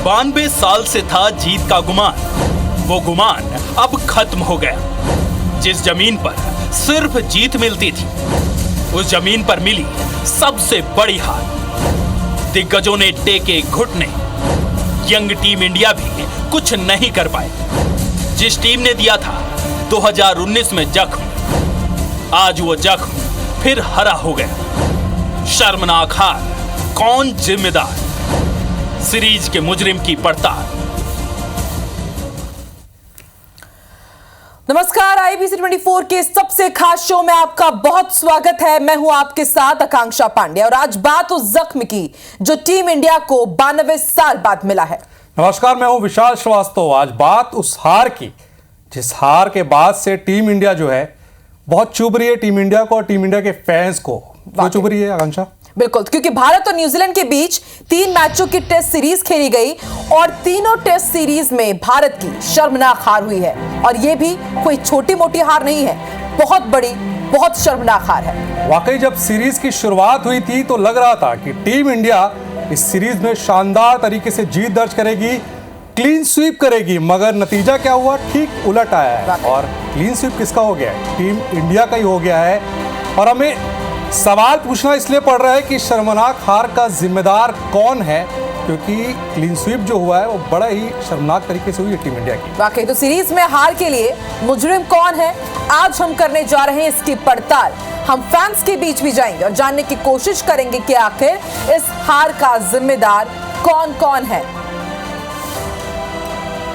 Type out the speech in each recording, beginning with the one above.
92 साल से था जीत का गुमान, वो गुमान अब खत्म हो गया। जिस जमीन पर सिर्फ जीत मिलती थी, उस जमीन पर मिली सबसे बड़ी हार। दिग्गजों ने टेके घुटने, यंग टीम इंडिया भी कुछ नहीं कर पाए। जिस टीम ने दिया था 2019 में जख्म, आज वो जख्म फिर हरा हो गया। शर्मनाक हार, कौन जिम्मेदार? सीरीज के मुजरिम की पड़ताल। नमस्कार, IBC 24 के सबसे खास शो में आपका बहुत स्वागत है। मैं हूं आपके साथ आकांक्षा पांडे और आज बात उस जख्म की जो टीम इंडिया को 92 साल बाद मिला है। नमस्कार, मैं हूं विशाल श्रीवास्तव। आज बात उस हार की, जिस हार के बाद से टीम इंडिया जो है बहुत चुभ रही है। टीम इंडिया को और टीम इंडिया के फैंस को क्यों चुभ रही है आकांक्षा? बिल्कुल, क्योंकि भारत और न्यूजीलैंड के बीच 3 मैचों की टेस्ट सीरीज खेली गई और तीनों टेस्ट सीरीज में भारत की शर्मनाक हार हुई है। और यह भी कोई छोटी मोटी हार नहीं है, बहुत बड़ी, बहुत शर्मनाक हार है। वाकई जब सीरीज की शुरुआत हुई थी तो लग रहा था कि टीम इंडिया इस सीरीज में शानदार तरीके से जीत दर्ज करेगी, क्लीन स्वीप करेगी, मगर नतीजा क्या हुआ? ठीक उलट आया है। और क्लीन स्वीप किसका हो गया है? टीम इंडिया का ही हो गया है। और हमें सवाल पूछना इसलिए पड़ रहा है कि शर्मनाक हार का जिम्मेदार कौन है, क्योंकि क्लीन स्वीप जो हुआ है वो बड़ा ही शर्मनाक तरीके से हुई है टीम इंडिया की। वाकई तो सीरीज में हार के लिए मुजरिम कौन है, आज हम करने जा रहे हैं इसकी पड़ताल। हम फैंस के बीच भी जाएंगे और जानने की कोशिश करेंगे कि आखिर इस हार का जिम्मेदार कौन कौन है।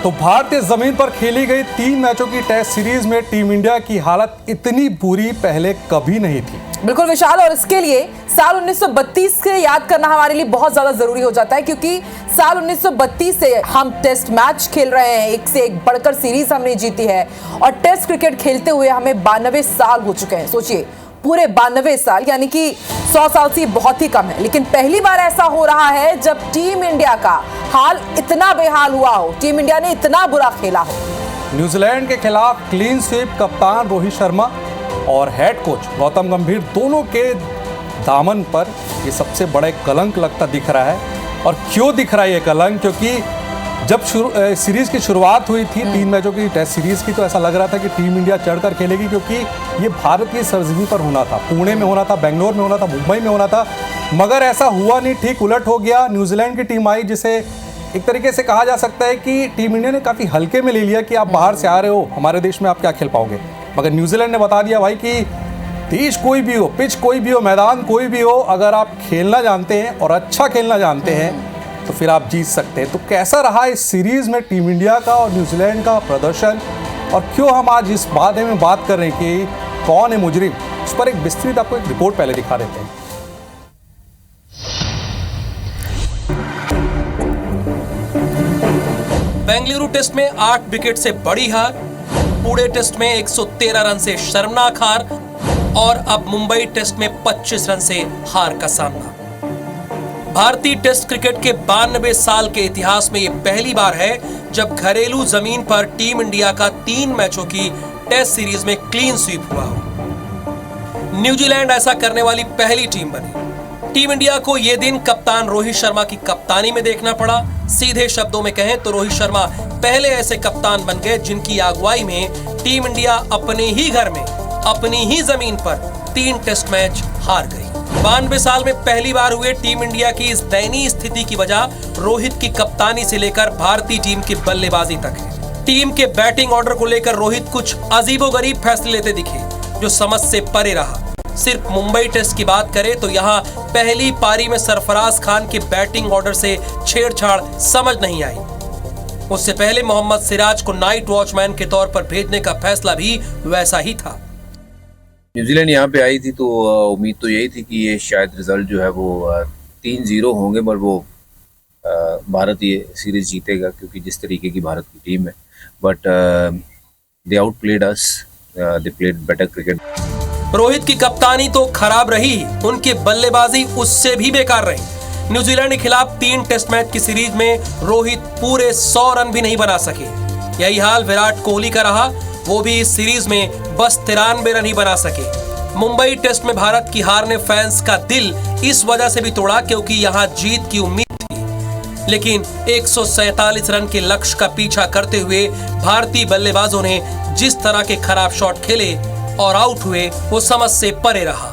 तो भारतीय जमीन पर खेली गई 3 मैचों की टेस्ट सीरीज में टीम इंडिया की हालत इतनी बुरी पहले कभी नहीं थी। बिल्कुल विशाल, और इसके लिए साल 1932 से याद करना हमारे लिए बहुत ज्यादा जरूरी हो जाता है, क्योंकि साल 1932 से हम टेस्ट मैच खेल रहे हैं, एक से एक बढ़कर सीरीज हमने जीती है और टेस्ट क्रिकेट खेलते हुए हमें 92 साल हो चुके हैं। सोचिए, पूरे 92 साल, यानी कि 100 साल से बहुत ही कम है। लेकिन पहली बार ऐसा हो रहा है जब टीम इंडिया का हाल इतना बेहाल हुआ हो, टीम इंडिया ने इतना बुरा खेला हो। न्यूजीलैंड के खिलाफ क्लीन स्वीप कप्तान रोहित शर्मा और हेड कोच गौतम गंभीर दोनों के दामन पर ये सबसे बड़ा कलंक लगता दिख रहा है। और क्यों दिख रहा है ये कलंक? क्योंकि जब सीरीज की शुरुआत हुई थी 3 मैचों की टेस्ट सीरीज की, तो ऐसा लग रहा था कि टीम इंडिया चढ़कर खेलेगी, क्योंकि ये भारत की सरजमी पर होना था। पुणे में होना था, बेंगलोर में होना था, मुंबई में होना था, मगर ऐसा हुआ नहीं। ठीक उलट हो गया। न्यूजीलैंड की टीम आई, जिसे एक तरीके से कहा जा सकता है कि टीम इंडिया ने काफ़ी हल्के में ले लिया कि आप बाहर से आ रहे हो, हमारे देश में आप क्या खेल पाओगे। मगर न्यूजीलैंड ने बता दिया भाई कि देश कोई भी हो, पिच कोई भी हो, मैदान कोई भी हो, अगर आप खेलना जानते हैं और अच्छा खेलना जानते हैं तो फिर आप जीत सकते हैं। तो कैसा रहा इस सीरीज में टीम इंडिया का और न्यूजीलैंड का प्रदर्शन, और क्यों हम आज इस बारे में बात कर रहे हैं कि कौन है मुजरिम, उस पर एक विस्तृत आपको एक रिपोर्ट पहले दिखा देते हैं। बेंगलुरु टेस्ट में 8 विकेट से बड़ी हार, पुणे टेस्ट में 113 रन से शर्मनाक हार और अब मुंबई टेस्ट में 25 रन से हार का सामना। भारतीय टेस्ट क्रिकेट के 92 साल के इतिहास में यह पहली बार है जब घरेलू जमीन पर टीम इंडिया का 3 मैचों की टेस्ट सीरीज में क्लीन स्वीप हुआ हो। न्यूजीलैंड ऐसा करने वाली पहली टीम बनी। टीम इंडिया को यह दिन कप्तान रोहित शर्मा की कप्तानी में देखना पड़ा। सीधे शब्दों में कहें तो रोहित शर्मा पहले ऐसे कप्तान बन गए जिनकी अगुवाई में टीम इंडिया अपने ही घर में, अपनी ही जमीन पर 3 टेस्ट मैच हार गई। 92 साल में पहली बार हुए टीम इंडिया की इस दयनीय स्थिति की वजह रोहित की कप्तानी से लेकर भारतीय टीम की बल्लेबाजी तक है। टीम के बैटिंग ऑर्डर को लेकर रोहित कुछ अजीबोगरीब फैसले लेते दिखे, जो समझ से परे रहा। सिर्फ मुंबई टेस्ट की बात करें तो यहाँ पहली पारी में सरफराज खान के बैटिंग ऑर्डर से छेड़छाड़ समझ नहीं आई। उससे पहले मोहम्मद सिराज को नाइट वॉचमैन के तौर पर भेजने का फैसला भी वैसा ही था। न्यूजीलैंड यहाँ पे आई थी तो उम्मीद तो यही थी कि ये शायद रिजल्ट जो है वो 3-0 होंगे, पर वो भारत ये सीरीज जीतेगा क्योंकि जिस तरीके की भारत की टीम है। But they out played us, they played better cricket. Rohit की कप्तानी तो खराब रही, उनकी बल्लेबाजी उससे भी बेकार रही। न्यूजीलैंड के खिलाफ 3 टेस्ट मैच की सीरीज में रोहित पूरे 100 रन भी नहीं बना सके। यही हाल विराट कोहली का रहा, वो भी इस सीरीज में बस 93 रन ही बना सके। मुंबई टेस्ट में भारत की हार ने फैंस का दिल इस वजह से भी तोड़ा क्योंकि यहाँ जीत की उम्मीद थी। लेकिन 147 रन के लक्ष्य का पीछा करते हुए भारतीय बल्लेबाजों ने जिस तरह के खराब शॉट खेले और आउट हुए वो समझ से परे रहा।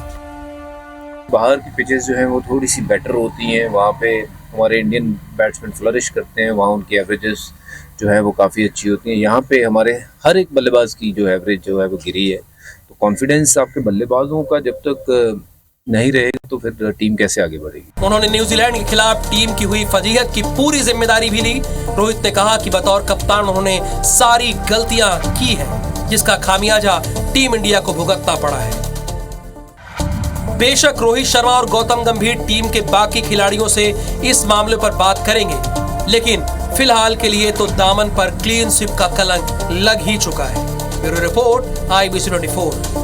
बाहर की पिचेस जो हैं वो थोड़ी सी बेटर होती हैं, वहाँ पे हमारे इंडियन बैट्समैन फ्लरिश करते हैं, वहाँ उनकी एवरेजेस जो है वो काफ़ी अच्छी होती हैं। यहाँ पे हमारे हर एक बल्लेबाज की जो एवरेज जो है वो गिरी है। तो कॉन्फिडेंस आपके बल्लेबाजों का जब तक नहीं रहेगा तो फिर टीम कैसे आगे बढ़ेगी। उन्होंने न्यूजीलैंड के खिलाफ टीम की हुई फजीहत की पूरी जिम्मेदारी भी ली। रोहित ने कहा कि बतौर कप्तान उन्होंने सारी गलतियां की हैं, जिसका खामियाजा टीम इंडिया को भुगतना पड़ा है। बेशक रोहित शर्मा और गौतम गंभीर टीम के बाकी खिलाड़ियों से इस मामले पर बात करेंगे, लेकिन फिलहाल के लिए तो दामन पर क्लीन स्वीप का कलंक लग ही चुका है। Bureau report IBC 24।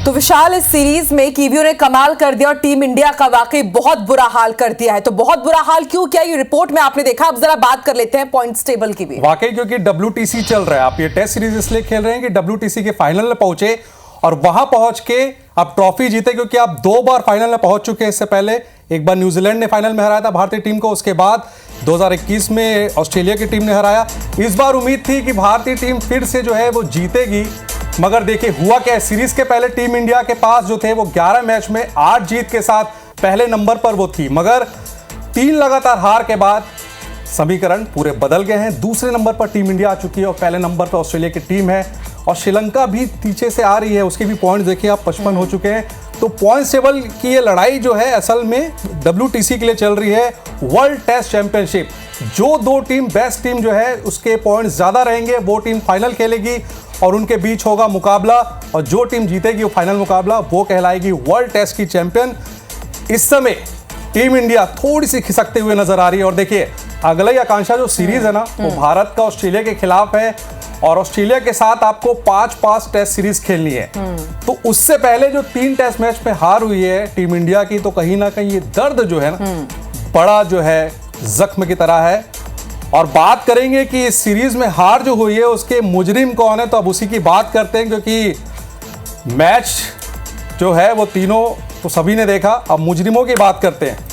तो विशाल, इस सीरीज में कीवियों ने कमाल कर दिया और टीम इंडिया का वाकई बहुत बुरा हाल कर दिया है। तो बहुत बुरा हाल क्यों किया ये रिपोर्ट में आपने देखा। अब जरा बात कर लेते हैं पॉइंट्स टेबल की भी। वाकई क्योंकि WTC चल रहा है, आप ये टेस्ट सीरीज इसलिए खेल रहे हैं कि WTC के फाइनल में पहुंचे और वहां पहुंच के आप ट्रॉफी जीते, क्योंकि आप 2 बार फाइनल में पहुंच चुके हैं। इससे पहले एक बार न्यूजीलैंड ने फाइनल में हराया था भारतीय टीम को, उसके बाद 2021 में ऑस्ट्रेलिया की टीम ने हराया। इस बार उम्मीद थी कि भारतीय टीम फिर से जो है वो जीतेगी, मगर देखिए हुआ क्या है। सीरीज के पहले टीम इंडिया के पास जो थे वो 11 मैच में 8 जीत के साथ पहले नंबर पर वो थी, मगर 3 लगातार हार के बाद समीकरण पूरे बदल गए हैं। दूसरे नंबर पर टीम इंडिया आ चुकी है और पहले नंबर पर ऑस्ट्रेलिया की टीम है और श्रीलंका भी पीछे से आ रही है। उसके भी पॉइंट देखिए आप 55 हो चुके हैं। तो पॉइंट्स टेबल की ये लड़ाई जो है असल में WTC के लिए चल रही है, वर्ल्ड टेस्ट चैंपियनशिप। जो 2 टीम बेस्ट टीम जो है उसके पॉइंट्स ज्यादा रहेंगे वो टीम फाइनल खेलेगी और उनके बीच होगा मुकाबला, और जो टीम जीतेगी वो फाइनल मुकाबला वो कहलाएगी वर्ल्ड टेस्ट की चैंपियन। इस समय टीम इंडिया थोड़ी सी खिसकते हुए नजर आ रही है और देखिए अगला ही आकांक्षा जो सीरीज है ना वो भारत का ऑस्ट्रेलिया के खिलाफ है और ऑस्ट्रेलिया के साथ आपको 5 टेस्ट सीरीज खेलनी है। तो उससे पहले जो 3 टेस्ट मैच में हार हुई है टीम इंडिया की, तो कहीं ना कहीं ये दर्द जो है ना बड़ा जो है जख्म की तरह है। और बात करेंगे कि इस सीरीज में हार जो हुई है उसके मुजरिम कौन है, तो अब उसी की बात करते हैं, क्योंकि मैच जो है वो तीनों तो सभी ने देखा। अब मुजरिमों की बात करते हैं।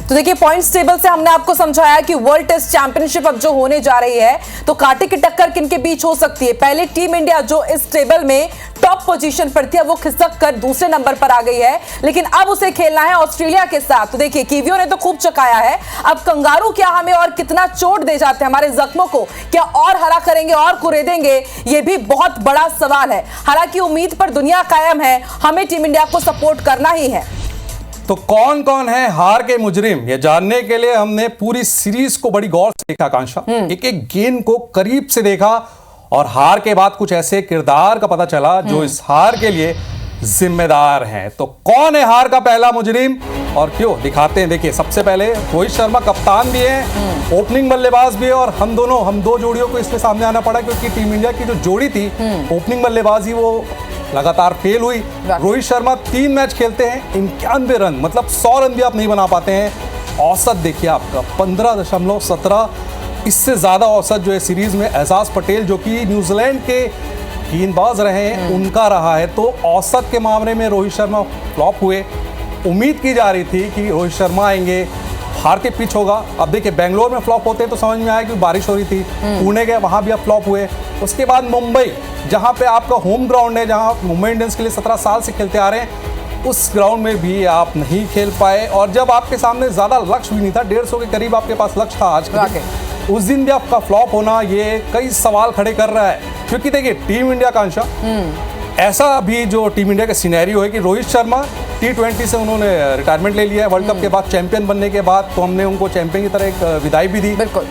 तो देखिए पॉइंट्स टेबल से हमने आपको समझाया कि वर्ल्ड टेस्ट चैंपियनशिप अब जो होने जा रही है तो कांटे की टक्कर किन के बीच हो सकती है। पहले टीम इंडिया जो इस टेबल में टॉप पोजीशन पर थी वो खिसक कर दूसरे नंबर पर आ गई है, लेकिन अब उसे खेलना है ऑस्ट्रेलिया के साथ। तो देखिए कीवियों ने तो खूब चकाया है, अब कंगारू क्या हमें और कितना चोट दे जाते हैं, हमारे जख्मों को क्या और हरा करेंगे और कुरेदेंगे, ये भी बहुत बड़ा सवाल है। हालांकि उम्मीद पर दुनिया कायम है, हमें टीम इंडिया को सपोर्ट करना ही है। तो कौन कौन है हार के मुजरिम, ये जानने के लिए हमने पूरी सीरीज को बड़ी गौर से देखा आकांक्षा, एक एक गेंद को करीब से देखा और हार के बाद कुछ ऐसे किरदार का पता चला जो इस हार के लिए जिम्मेदार हैं। तो कौन है हार का पहला मुजरिम और क्यों, दिखाते हैं। देखिए सबसे पहले रोहित शर्मा कप्तान भी है, ओपनिंग बल्लेबाज भी है, और हम दो जोड़ियों को इसमें सामने आना पड़ा क्योंकि टीम इंडिया की जो जोड़ी थी ओपनिंग बल्लेबाजी वो लगातार फेल हुई। रोहित शर्मा 3 मैच खेलते हैं 91 रन, मतलब 100 रन भी आप नहीं बना पाते हैं। औसत देखिए आपका 15.17, इससे ज्यादा औसत जो है सीरीज में एजाज पटेल जो कि न्यूजीलैंड के गेंदबाज रहे हैं उनका रहा है। तो औसत के मामले में रोहित शर्मा फ्लॉप हुए। उम्मीद की जा रही थी कि रोहित शर्मा आएंगे, हार के पिच होगा। अब देखिए बेंगलोर में फ्लॉप होते हैं तो समझ में आया कि बारिश हो रही थी, पुणे गए वहां भी अब फ्लॉप हुए। उसके बाद मुंबई, जहां पे आपका होम ग्राउंड है, जहां मुंबई इंडियंस के लिए 17 साल से खेलते आ रहे हैं, उस ग्राउंड में भी आप नहीं खेल पाए। और जब आपके सामने ज्यादा लक्ष्य भी नहीं था, 150 के करीब आपके पास लक्ष्य था आज के, उस दिन भी आपका फ्लॉप होना ये कई सवाल खड़े कर रहा है। क्योंकि देखिए टीम इंडिया का अंशा ऐसा भी जो टीम इंडिया का सिनेरियो है कि रोहित शर्मा T20 से उन्होंने रिटायरमेंट ले लिया है। वर्ल्ड कप के बाद चैंपियन बनने के बाद तो हमने उनको चैंपियन की तरह एक विदाई भी दी। बिल्कुल,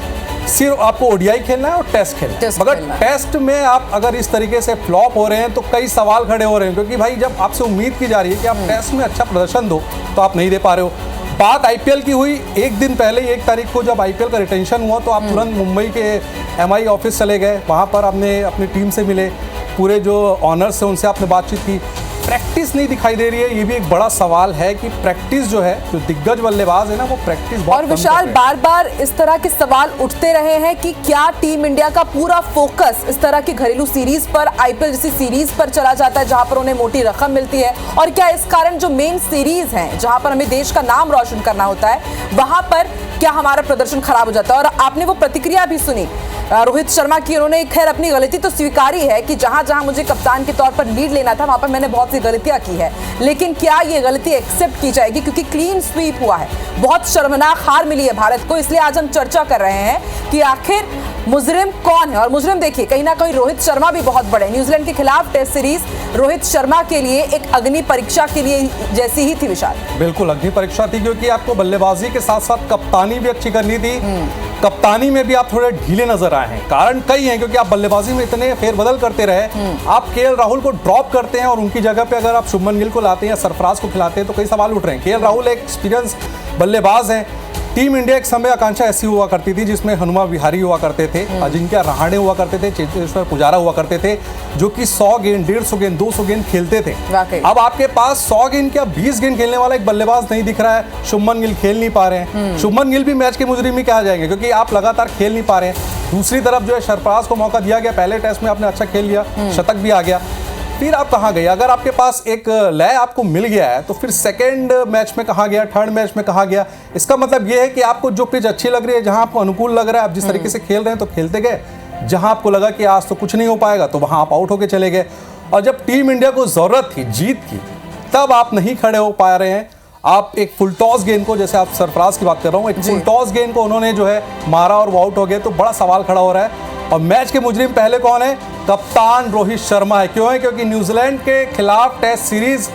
सिर्फ आपको ODI खेलना है और टेस्ट खेलना है, मगर टेस्ट में आप अगर इस तरीके से फ्लॉप हो रहे हैं तो कई सवाल खड़े हो रहे हैं। क्योंकि भाई जब आपसे उम्मीद की जा रही है कि आप टेस्ट में अच्छा प्रदर्शन दो तो आप नहीं दे पा रहे हो। बात IPL की हुई एक दिन पहले, 1 तारीख को जब IPL का रिटेंशन हुआ तो आप तुरंत मुंबई के MI ऑफिस चले गए, वहाँ पर आपने अपनी टीम से मिले, पूरे जो ऑनर्स से उनसे आपने बातचीत की। प्रैक्टिस नहीं दिखाई दे रही है। ये भी एक बड़ा सवाल है कि प्रैक्टिस जो है, जो दिग्गज बल्लेबाज है ना, वो प्रैक्टिस बहुत और कम विशाल, कर रहे हैं। बार बार इस तरह के सवाल उठते रहे हैं कि क्या टीम इंडिया का पूरा फोकस इस तरह की घरेलू सीरीज पर, आईपीएल जैसी सीरीज पर चला जाता है जहां पर उन्हें मोटी रकम मिलती है, और क्या इस कारण जो मेन सीरीज हैं जहां पर हमें देश का नाम रोशन करना होता है, वहां पर क्या हमारा प्रदर्शन खराब हो जाता है। और आपने वो प्रतिक्रिया भी सुनी रोहित शर्मा की। उन्होंने खैर अपनी गलती तो स्वीकारी है कि जहां जहां मुझे कप्तान के तौर पर लीड लेना था वहां पर मैंने बहुत सी गलतियां की है, लेकिन क्या ये गलती एक्सेप्ट की जाएगी, क्योंकि क्लीन स्वीप हुआ है, बहुत शर्मनाक हार मिली है भारत को। इसलिए आज हम चर्चा कर रहे हैं कि आखिर मुजरिम कौन है। और मुजरिम देखिए, कहीं ना कहीं रोहित शर्मा भी बहुत बड़े। न्यूजीलैंड के खिलाफ टेस्ट सीरीज रोहित शर्मा के लिए एक अग्नि परीक्षा के लिए जैसी ही थी विशाल। बिल्कुल अग्नि परीक्षा थी, क्योंकि आपको बल्लेबाजी के साथ साथ कप्तानी भी अच्छी करनी थी। कप्तानी में भी आप थोड़े ढीले नजर आए हैं। कारण कई हैं, क्योंकि आप बल्लेबाजी में इतने फेरबदल करते रहे। आप केएल राहुल को ड्रॉप करते हैं और उनकी जगह पे अगर आप शुभमन गिल को लाते हैं या सरफराज को खिलाते हैं तो कई सवाल उठ रहे हैं। केएल राहुल एक एक्सपीरियंस बल्लेबाज हैं। टीम इंडिया एक समय आकांक्षा ऐसी हुआ करती थी जिसमें हनुमा विहारी हुआ करते थे, अजिंक्य रहाणे हुआ करते थे, चेतेश्वर पुजारा हुआ करते थे, जो कि 100 गेंद, 150 गेंद, 200 गेंद खेलते थे। अब आपके पास 100 गेंद क्या 20 गेंद खेलने वाला एक बल्लेबाज नहीं दिख रहा है। शुभमन गिल खेल नहीं पा रहे हैं। शुभमन गिल भी मैच के मुजरिम ही कहा जाएंगे, क्योंकि आप लगातार खेल नहीं पा रहे हैं। दूसरी तरफ जो है सरफराज को मौका दिया गया, पहले टेस्ट में आपने अच्छा खेल लिया, शतक भी आ गया, फिर आप कहाँ गए? अगर आपके पास एक लय आपको मिल गया है तो फिर सेकंड मैच में कहाँ गया, थर्ड मैच में कहाँ गया? इसका मतलब ये है कि आपको जो पिच अच्छी लग रही है, जहाँ आपको अनुकूल लग रहा है, आप जिस तरीके से खेल रहे हैं तो खेलते गए। जहाँ आपको लगा कि आज तो कुछ नहीं हो पाएगा तो वहाँ आप आउट होके चले गए। और जब टीम इंडिया को जरूरत थी जीत की, तब आप नहीं खड़े हो पा रहे हैं। आप एक फुल टॉस गेंद को, जैसे आप सरफराज की बात कर रहा हूँ, एक फुल टॉस गेंद को उन्होंने जो है मारा और वो आउट हो गए, तो बड़ा सवाल खड़ा हो रहा है। और मैच के मुजरिम पहले कौन है? कप्तान रोहित शर्मा है। क्यों है? क्योंकि न्यूजीलैंड के खिलाफ टेस्ट सीरीज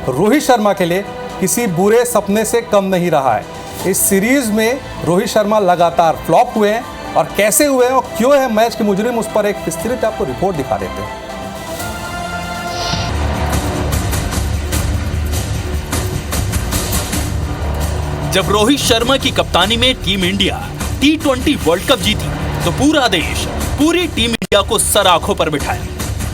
रोहित शर्मा के लिए किसी बुरे सपने से कम नहीं रहा है। इस सीरीज में रोहित शर्मा लगातार फ्लॉप हुए हैं, और कैसे हुए हैं और क्यों है मैच के मुजरिम, उस पर एक विस्तृत आपको रिपोर्ट दिखा देते हैं। जब रोहित शर्मा की कप्तानी में team India T20 world cup जीती तो पूरा देश पूरी टीम इंडिया को सर आंखों पर बिठाया।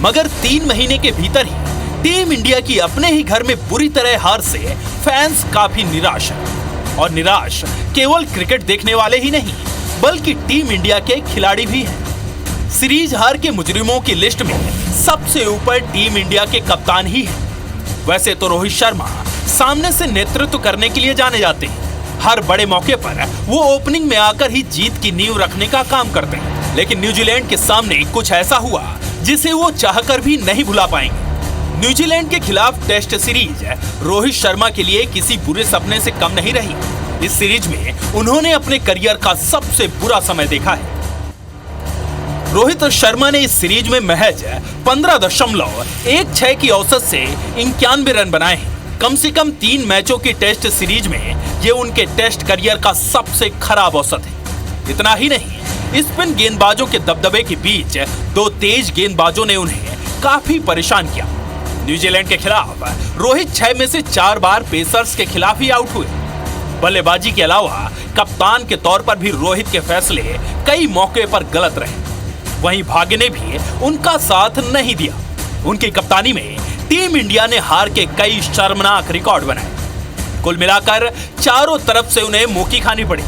मगर 3 महीने के भीतर ही टीम इंडिया की अपने ही घर में बुरी तरह हार से फैंस काफी निराश हैं। और निराश केवल क्रिकेट देखने वाले ही नहीं, बल्कि टीम इंडिया के खिलाड़ी भी हैं। सीरीज हार के मुजरिमों की लिस्ट में सबसे ऊपर टीम इंडिया के कप्तान ही है। वैसे तो रोहित शर्मा सामने से नेतृत्व करने के लिए जाने जाते हैं। हर बड़े मौके पर वो ओपनिंग में आकर ही जीत की नींव रखने का काम करते हैं। लेकिन न्यूजीलैंड के सामने कुछ ऐसा हुआ जिसे वो चाहकर भी नहीं भुला पाएंगे। न्यूजीलैंड के खिलाफ टेस्ट सीरीज रोहित शर्मा के लिए किसी बुरे सपने से कम नहीं रही। इस सीरीज में उन्होंने अपने करियर का सबसे बुरा समय देखा है। रोहित शर्मा ने इस सीरीज में महज 15.16 की औसत से 91 रन बनाए हैं। कम से कम 3 मैचों की टेस्ट सीरीज में ये उनके टेस्ट करियर का सबसे खराब औसत है। इतना ही नहीं, स्पिन गेंदबाजों के दबदबे के बीच 2 तेज गेंदबाजों ने उन्हें काफी परेशान किया। न्यूजीलैंड के खिलाफ रोहित 6 में से 4 बार पेसर्स के खिलाफ ही आउट हुए। बल्लेबाजी के अलावा कप्तान के तौर पर भी रोहित के फैसले कई मौके पर गलत रहे। वहीं भाग्य ने भी उनका साथ नहीं दिया। उनकी कप्तानी में टीम इंडिया ने हार के कई शर्मनाक रिकॉर्ड बनाए। कुल मिलाकर चारों तरफ से उन्हें मुक्की खानी पड़ी।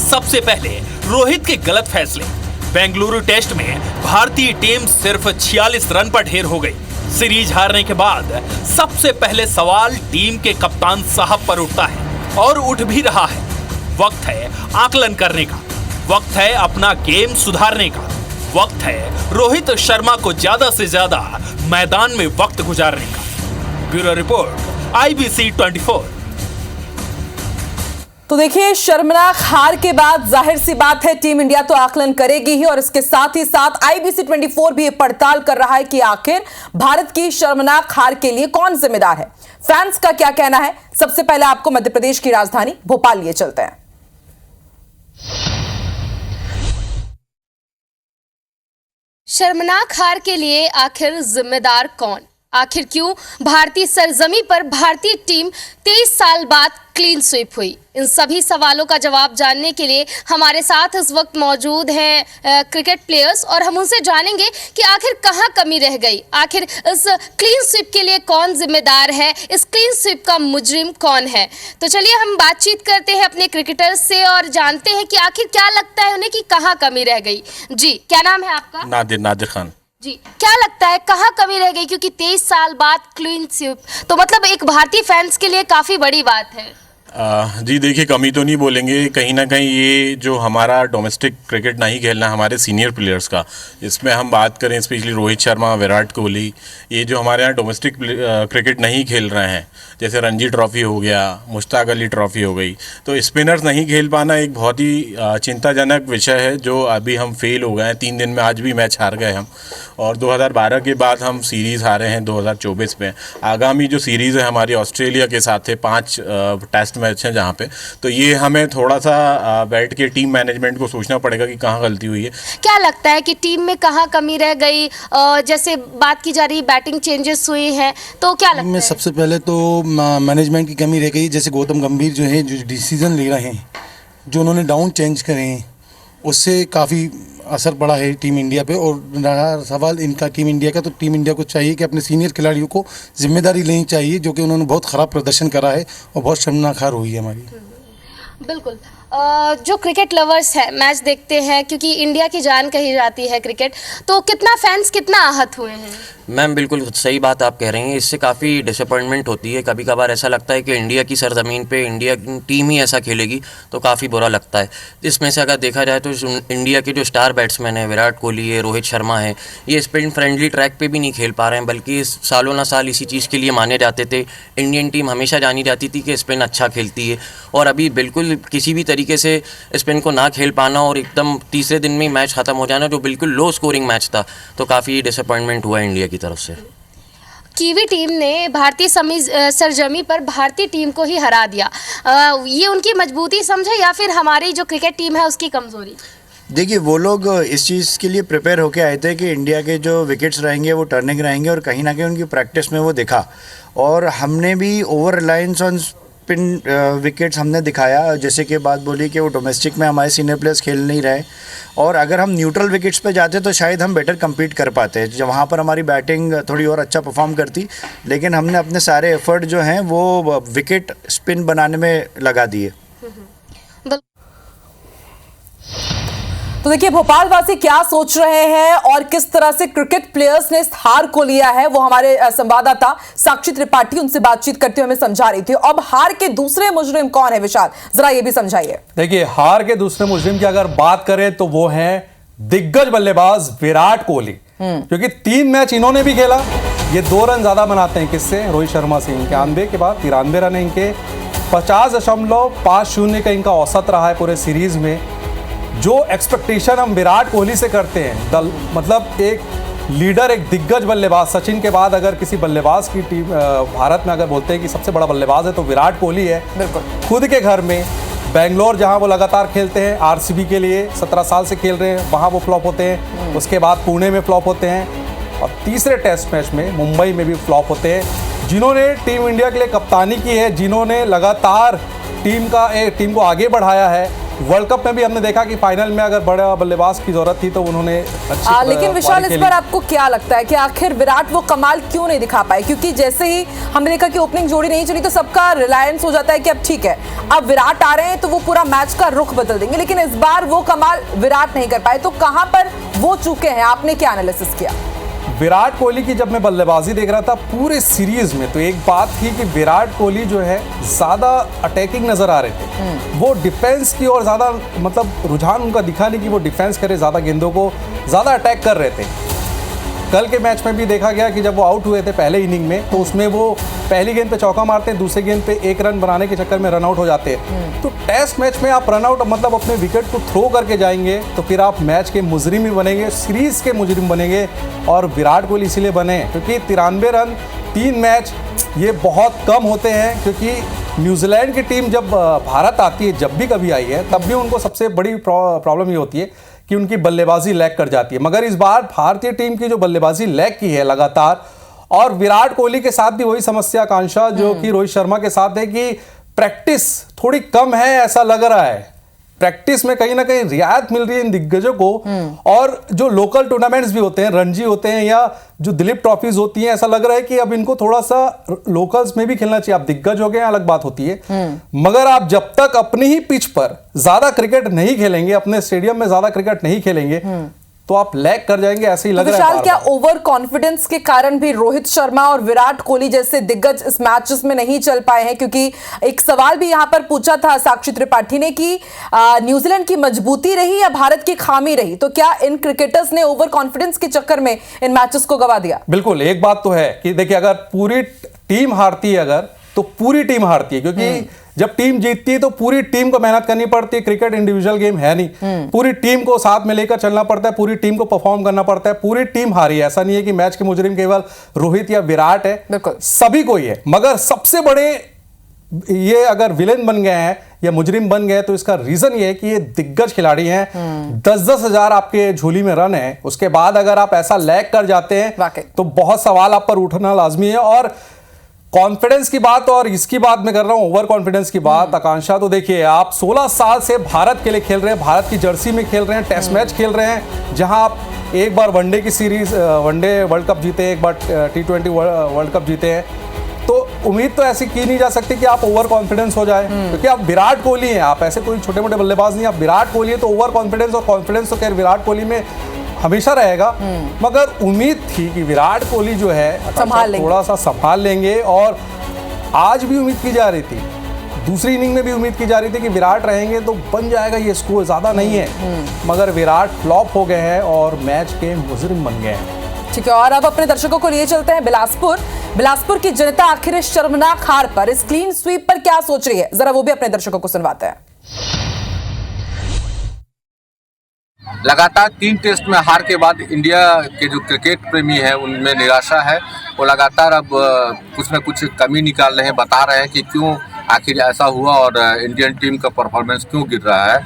सबसे पहले रोहित के गलत फैसले। बेंगलुरु टेस्ट में भारतीय टीम सिर्फ 46 रन पर ढेर हो गई। सीरीज हारने के बाद सबसे पहले सवाल टीम के कप्तान साहब पर उठता है, और उठ भी रहा है। वक्त है आकलन करने का, वक्त है अपना गेम सुधारने का, वक्त है रोहित शर्मा को ज्यादा से ज्यादा मैदान में वक्त गुजारने का। Bureau report, IBC 24। तो देखिए, शर्मनाक हार के बाद जाहिर सी बात है टीम इंडिया तो आकलन करेगी ही, और इसके साथ ही साथ IBC 24 भी पड़ताल कर रहा है कि आखिर भारत की शर्मनाक हार के लिए कौन जिम्मेदार है। फैंस का क्या कहना है? सबसे पहले आपको मध्य प्रदेश की राजधानी भोपाल लिए चलते हैं। शर्मनाक हार के लिए आखिर जिम्मेदार कौन? आखिर क्यों भारतीय सरजमी पर भारतीय टीम 23 साल बाद क्लीन स्वीप हुई? इन सभी सवालों का जवाब जानने के लिए हमारे साथ इस वक्त मौजूद हैं क्रिकेट प्लेयर्स और हम उनसे जानेंगे कि आखिर कहां कमी रह गई, आखिर इस क्लीन स्वीप के लिए कौन जिम्मेदार है, इस क्लीन स्वीप का मुजरिम कौन है। तो चलिए हम बातचीत करते हैं अपने क्रिकेटर्स से और जानते हैं कि आखिर क्या लगता है उन्हें कि कहां कमी रह गई। जी, क्या नाम है आपका? नादिर खान। जी, क्या लगता है कहाँ कमी रह गई, क्योंकि 23 साल बाद क्लीन स्वीप तो मतलब एक भारतीय फैंस के लिए काफी बड़ी बात है। जी देखिए, कमी तो नहीं बोलेंगे, कहीं ना कहीं ये जो हमारा डोमेस्टिक क्रिकेट नहीं खेलना हमारे सीनियर प्लेयर्स का, इसमें हम बात करें स्पेशली रोहित शर्मा, विराट कोहली, ये जो हमारे यहाँ डोमेस्टिक क्रिकेट नहीं खेल रहे हैं, जैसे रणजी ट्रॉफ़ी हो गया, मुश्ताक अली ट्रॉफ़ी हो गई, तो स्पिनर्स नहीं खेल पाना एक बहुत ही चिंताजनक विषय है जो अभी हम फेल हो गए हैं। 3 दिन में आज भी मैच हार गए हम, और 2012 के बाद हम सीरीज़ हारे हैं 2024 में। आगामी जो सीरीज़ है हमारी ऑस्ट्रेलिया के साथ है, 5 टेस्ट मैच हैं जहाँ पे, तो ये हमें थोड़ा सा बैठ के टीम मैनेजमेंट को सोचना पड़ेगा कि कहाँ गलती हुई है। क्या लगता है कि टीम में कहाँ कमी रह गई? जैसे बात की जा रही बैटिंग चेंजेस हुई हैं, तो क्या लगता है? सबसे पहले तो मैनेजमेंट की कमी रह गई। जैसे गौतम गंभीर जो है, जो डिसीजन ले रहे हैं, जो उन्होंने डाउन चेंज करे हैं, उससे काफ़ी असर पड़ा है टीम इंडिया पे। और रहा सवाल इनका टीम इंडिया का, तो टीम इंडिया को चाहिए कि अपने सीनियर खिलाड़ियों को जिम्मेदारी लेनी चाहिए, जो कि उन्होंने बहुत ख़राब प्रदर्शन करा है और बहुत शर्मनाक हार हुई है हमारी। बिल्कुल। जो क्रिकेट लवर्स हैं, मैच देखते हैं, क्योंकि इंडिया की जान कही जाती है क्रिकेट, तो कितना फैंस कितना आहत हुए हैं? मैम बिल्कुल सही बात आप कह रही हैं, इससे काफ़ी डिसअपॉइंटमेंट होती है। कभी कभार ऐसा लगता है कि इंडिया की सरजमीन पे इंडिया की टीम ही ऐसा खेलेगी, तो काफ़ी बुरा लगता है। इसमें से अगर देखा जाए तो इंडिया के जो स्टार बैट्समैन हैं, विराट कोहली है, रोहित शर्मा है, ये स्पिन फ्रेंडली ट्रैक पे भी नहीं खेल पा रहे हैं, बल्कि सालों ना साल इसी चीज़ के लिए माने जाते थे। इंडियन टीम हमेशा जानी जाती थी कि स्पिन अच्छा खेलती है, और अभी बिल्कुल किसी भी तरीके से स्पिन को ना खेल पाना और एकदम तीसरे दिन में मैच ख़त्म हो जाना, जो बिल्कुल लो स्कोरिंग मैच था, तो काफ़ी डिसअपॉइंटमेंट हुआ इंडिया की तरफ से। कीवी टीम ने भारतीय सरजमी पर भारतीय टीम को ही हरा दिया, ये उनकी मजबूती समझे या फिर हमारी जो क्रिकेट टीम है उसकी कमज़ोरी? देखिए, वो लोग इस चीज़ के लिए प्रिपेयर होके आए थे कि इंडिया के जो विकेट्स रहेंगे वो टर्निंग रहेंगे, और कहीं ना कहीं उनकी प्रैक्टिस में वो दिखा। और हमने भी over reliance on spin wickets हमने दिखाया, जैसे कि बात बोली कि वो डोमेस्टिक में हमारे सीनियर प्लेयर्स खेल नहीं रहे, और अगर हम न्यूट्रल विकेट्स पे जाते तो शायद हम बेटर compete कर पाते, जब वहाँ पर हमारी बैटिंग थोड़ी और अच्छा परफॉर्म करती। लेकिन हमने अपने सारे एफर्ट जो हैं वो विकेट स्पिन बनाने में लगा दिए। तो देखिए भोपाल वासी क्या सोच रहे हैं और किस तरह से क्रिकेट प्लेयर्स ने इस हार को लिया है, वो हमारे संवाददाता साक्षी त्रिपाठी उनसे बातचीत करते हुए हमें समझा रही थी। अब हार के दूसरे मुजरिम कौन है विशाल, जरा ये भी समझाइए। देखिए, हार के दूसरे मुजरिम की अगर बात करें तो वो है दिग्गज बल्लेबाज विराट कोहली, क्योंकि 3 मैच इन्होंने भी खेला। ये 2 रन ज्यादा बनाते हैं किससे? रोहित शर्मा से। 91 के बाद 93 रन इनके, 50.50 का इनका औसत रहा है पूरे सीरीज में। जो एक्सपेक्टेशन हम विराट कोहली से करते हैं, मतलब एक लीडर, एक दिग्गज बल्लेबाज, सचिन के बाद अगर किसी बल्लेबाज की टीम भारत में अगर बोलते हैं कि सबसे बड़ा बल्लेबाज है तो विराट कोहली है। बिल्कुल। खुद के घर में बेंगलोर जहां वो लगातार खेलते हैं, आरसीबी के लिए 17 साल से खेल रहे हैं, वहां वो फ्लॉप होते हैं। उसके बाद पुणे में फ्लॉप होते हैं, और तीसरे टेस्ट मैच में मुंबई में भी फ्लॉप होते हैं। जिन्होंने टीम इंडिया के लिए कप्तानी की है, जिन्होंने लगातार टीम को आगे बढ़ाया है। वर्ल्ड कप में भी हमने देखा कि फाइनल में अगर बड़ा बल्लेबाज की जरूरत थी तो उन्होंने लेकिन विशाल, इस पर आपको क्या लगता है कि आखिर विराट वो कमाल क्यों नहीं दिखा पाए? क्योंकि जैसे ही हमने देखा कि ओपनिंग जोड़ी नहीं चली तो सबका रिलायंस हो जाता है कि अब ठीक है, अब विराट आ रहे हैं तो वो पूरा मैच का रुख बदल देंगे, लेकिन इस बार वो कमाल विराट नहीं कर पाए। तो कहां पर वो चूके हैं, आपने क्या एनालिसिस किया? विराट कोहली की जब मैं बल्लेबाजी देख रहा था पूरे सीरीज में, तो एक बात थी कि विराट कोहली जो है ज्यादा अटैकिंग नजर आ रहे थे। वो डिफेंस की ओर ज्यादा, मतलब रुझान उनका दिखा नहीं कि वो डिफेंस करे, ज्यादा गेंदों को ज्यादा अटैक कर रहे थे। कल के मैच में भी देखा गया कि जब वो आउट हुए थे पहले इनिंग में, तो उसमें वो पहली गेंद पे चौका मारते हैं, दूसरी गेंद पे 1 रन बनाने के चक्कर में रन आउट हो जाते हैं। तो टेस्ट मैच में आप रन आउट, मतलब अपने विकेट को थ्रो करके जाएंगे तो फिर आप मैच के मुजरिम भी बनेंगे, सीरीज के मुजरिम बनेंगे। और विराट कोहली इसीलिए बने क्योंकि 93 रन 3 मैच ये बहुत कम होते हैं, क्योंकि न्यूजीलैंड की टीम जब भारत आती है, जब भी कभी आई है, तब भी उनको सबसे बड़ी प्रॉब्लम ये होती है कि उनकी बल्लेबाजी लैग कर जाती है। मगर इस बार भारतीय टीम की जो बल्लेबाजी लैग की है लगातार, और विराट कोहली के साथ भी वही समस्या आकांक्षा जो कि रोहित शर्मा के साथ है कि प्रैक्टिस थोड़ी कम है ऐसा लग रहा है। प्रैक्टिस में कहीं ना कहीं रियायत मिल रही है इन दिग्गजों को, और जो लोकल टूर्नामेंट्स भी होते हैं, रणजी होते हैं या जो दिलीप ट्रॉफीज होती हैं, ऐसा लग रहा है कि अब इनको थोड़ा सा लोकल्स में भी खेलना चाहिए। आप दिग्गज हो गए अलग बात होती है, मगर आप जब तक अपनी ही पिच पर ज्यादा क्रिकेट नहीं खेलेंगे, अपने स्टेडियम में ज्यादा क्रिकेट नहीं खेलेंगे, तो आप लैग कर जाएंगे, ऐसे ही लग रहा है। विशाल, क्या ओवर कॉन्फिडेंस के कारण भी रोहित शर्मा और विराट कोहली जैसे दिग्गज इस मैचेस में नहीं चल पाए हैं? क्योंकि एक सवाल भी यहां पर पूछा था साक्षी त्रिपाठी ने कि न्यूजीलैंड की मजबूती रही या भारत की खामी रही, तो क्या इन क्रिकेटर्स ने ओवर कॉन्फिडेंस के चक्कर में इन मैचेस को गवा दिया? बिल्कुल, एक बात तो है कि देखिए, अगर पूरी टीम हारती है अगर, तो पूरी टीम हारती है, क्योंकि जब टीम जीतती है तो पूरी टीम को मेहनत करनी पड़ती है। क्रिकेट इंडिविजुअल गेम है नहीं, पूरी टीम को साथ में लेकर चलना पड़ता है, पूरी टीम को परफॉर्म करना पड़ता है। पूरी टीम हारी है, ऐसा नहीं है कि मैच के मुजरिम केवल रोहित या विराट है, बिल्कुल सभी को ही है। मगर सबसे बड़े ये अगर विलेन बन गए हैं या मुजरिम बन गए, तो इसका रीजन ये है कि ये दिग्गज खिलाड़ी हैं। 10-10 हजार आपके झोली में रन है, उसके बाद अगर आप ऐसा लैग कर जाते हैं तो बहुत सवाल आप पर उठना लाजमी है। और कॉन्फिडेंस की बात, और इसकी बात मैं कर रहा हूं ओवर कॉन्फिडेंस की बात आकांक्षा, तो देखिए आप 16 साल से भारत के लिए खेल रहे हैं, भारत की जर्सी में खेल रहे हैं, टेस्ट मैच खेल रहे हैं, जहां आप एक बार वनडे की सीरीज, वनडे वर्ल्ड कप जीते हैं, एक बार T20 वर्ल्ड कप जीते हैं, तो उम्मीद तो ऐसी की नहीं जा सकती कि आप ओवर कॉन्फिडेंस हो जाए, क्योंकि आप विराट कोहली हैं, आप ऐसे कोई छोटे मोटे बल्लेबाज नहीं, आप विराट कोहली हैं। तो ओवर कॉन्फिडेंस और कॉन्फिडेंस तो खैर विराट कोहली में हमेशा रहेगा, मगर उम्मीद थी कि विराट कोहली जो है थोड़ा सा संभाल लेंगे। और आज भी उम्मीद की जा रही थी, दूसरी इनिंग में भी उम्मीद की जा रही थी कि विराट रहेंगे तो बन जाएगा ये स्कोर, ज्यादा नहीं है, मगर विराट फ्लॉप हो गए हैं और मैच के मुजरिम बन गए हैं। ठीक है, और अब अपने दर्शकों को लिए चलते हैं बिलासपुर की जनता आखिर इस शर्मनाक हार पर, इस क्लीन स्वीप पर क्या सोच रही है, जरा वो भी अपने दर्शकों को सुनवाते हैं। लगातार 3 टेस्ट में हार के बाद इंडिया के जो क्रिकेट प्रेमी हैं उनमें निराशा है। वो लगातार अब कुछ न कुछ कमी निकाल रहे हैं, बता रहे हैं कि क्यों आखिर ऐसा हुआ और इंडियन टीम का परफॉर्मेंस क्यों गिर रहा है।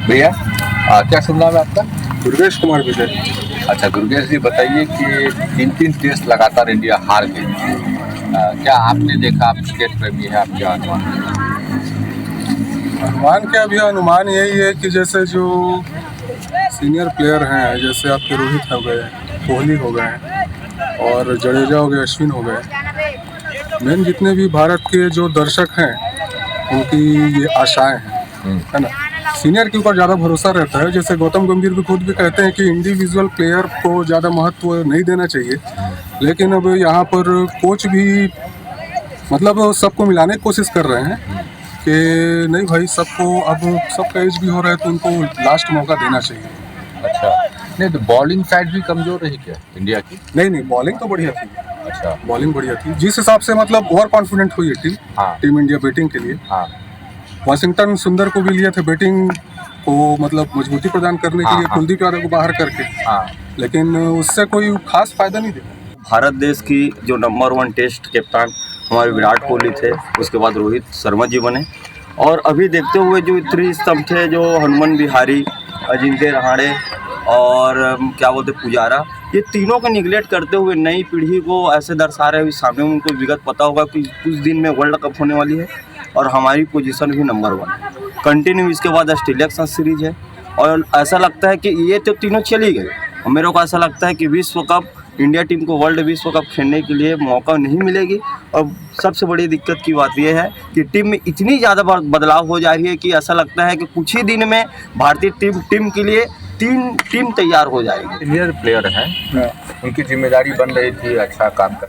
भैया क्या सुन रहा है आपका? दुर्गेश कुमार विजय। अच्छा दुर्गेश जी, बताइए कि 3 टेस्ट लगातार इंडिया हार गई, क्या आपने देखा? आप क्रिकेट प्रेमी है, आप क्या अनुमान क्या? अभी अनुमान यही है कि जैसे जो सीनियर प्लेयर हैं, जैसे आपके रोहित हो गए, कोहली हो गए और जडेजा हो गए, अश्विन हो गए, मेन जितने भी भारत के जो दर्शक हैं उनकी ये आशाएं हैं, है ना। सीनियर के ऊपर ज़्यादा भरोसा रहता है। जैसे गौतम गंभीर भी खुद भी कहते हैं कि इंडिविजुअल प्लेयर को ज़्यादा महत्व नहीं देना चाहिए, लेकिन अब यहाँ पर कोच भी मतलब सबको मिलाने की कोशिश कर रहे हैं कि नहीं भाई, सबको अब सबका एज भी हो रहा है तो उनको लास्ट मौका देना चाहिए। अच्छा, नहीं तो बॉलिंग साइड भी कमजोर रही क्या इंडिया की? नहीं, बॉलिंग तो बढ़िया थी। अच्छा, बॉलिंग बढ़िया थी, जिस हिसाब से मतलब ओवर कॉन्फिडेंट हुई है टीम। हाँ। टीम इंडिया बैटिंग के लिए। हाँ। वाशिंगटन सुंदर को भी लिए थे बैटिंग को मतलब मजबूती प्रदान करने के लिए, कुलदीप यादव को बाहर करके। हाँ। लेकिन उससे कोई खास फायदा नहीं दिया। भारत देश की जो नंबर 1 टेस्ट कप्तान हमारे विराट कोहली थे, उसके बाद रोहित शर्मा जी बने, और अभी देखते हुए जो त्रिस्तंभ थे, जो हनुमान विहारी, अजिंक्य रहाणे और क्या बोलते पुजारा, ये तीनों को निगलेक्ट करते हुए नई पीढ़ी को ऐसे दर्शा रहे हैं। सामने उनको विगत पता होगा कि कुछ दिन में वर्ल्ड कप होने वाली है और हमारी पोजीशन भी नंबर 1 कंटिन्यू। इसके बाद ऑस्ट्रेलिया के साथ सीरीज है और ऐसा लगता है कि ये तो तीनों चली गए। और मेरे को ऐसा लगता है कि विश्व कप इंडिया टीम को वर्ल्ड विश्व कप खेलने के लिए मौका नहीं मिलेगी। और सबसे बड़ी दिक्कत की बात यह है कि टीम में इतनी ज़्यादा बदलाव हो जा रही है कि ऐसा लगता है कि कुछ ही दिन में भारतीय टीम के लिए 3 टीम तैयार हो जाएगी। सीनियर प्लेयर हैं, उनकी जिम्मेदारी बन रही थी अच्छा काम कर।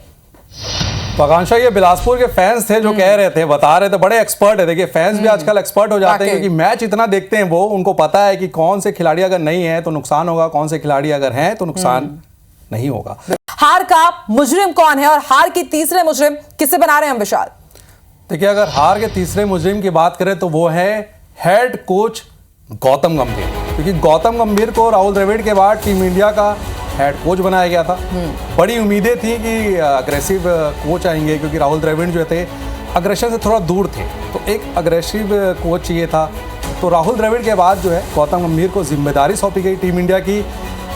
तो आकांक्षा, ये बिलासपुर के फैंस थे जो कह रहे थे, बता रहे थे, बड़े एक्सपर्ट है। देखिए फैंस भी आजकल एक्सपर्ट हो जाते हैं, क्योंकि मैच इतना देखते हैं वो, उनको पता है कि कौन से खिलाड़ी अगर नहीं है तो नुकसान होगा, कौन से खिलाड़ी अगर हैं तो नुकसान नहीं होगा। हार का मुजरिम कौन है और हार की तीसरे मुजरिम किसे बना रहे हैं हम विशाल? देखिए, अगर हार के तीसरे मुजरिम की बात करें तो वो है हेड कोच गौतम गंभीर, क्योंकि गौतम गंभीर को राहुल द्रविड़ के बाद टीम इंडिया का हेड कोच बनाया गया था। बड़ी उम्मीदें थी कि अग्रेसिव कोच आएंगे, क्योंकि राहुल द्रविड़ जो थे अग्रेशन से थोड़ा दूर थे, तो एक अग्रेसिव कोच चाहिए था। तो राहुल द्रविड़ के बाद जो है गौतम गंभीर को जिम्मेदारी सौंपी गई टीम इंडिया की।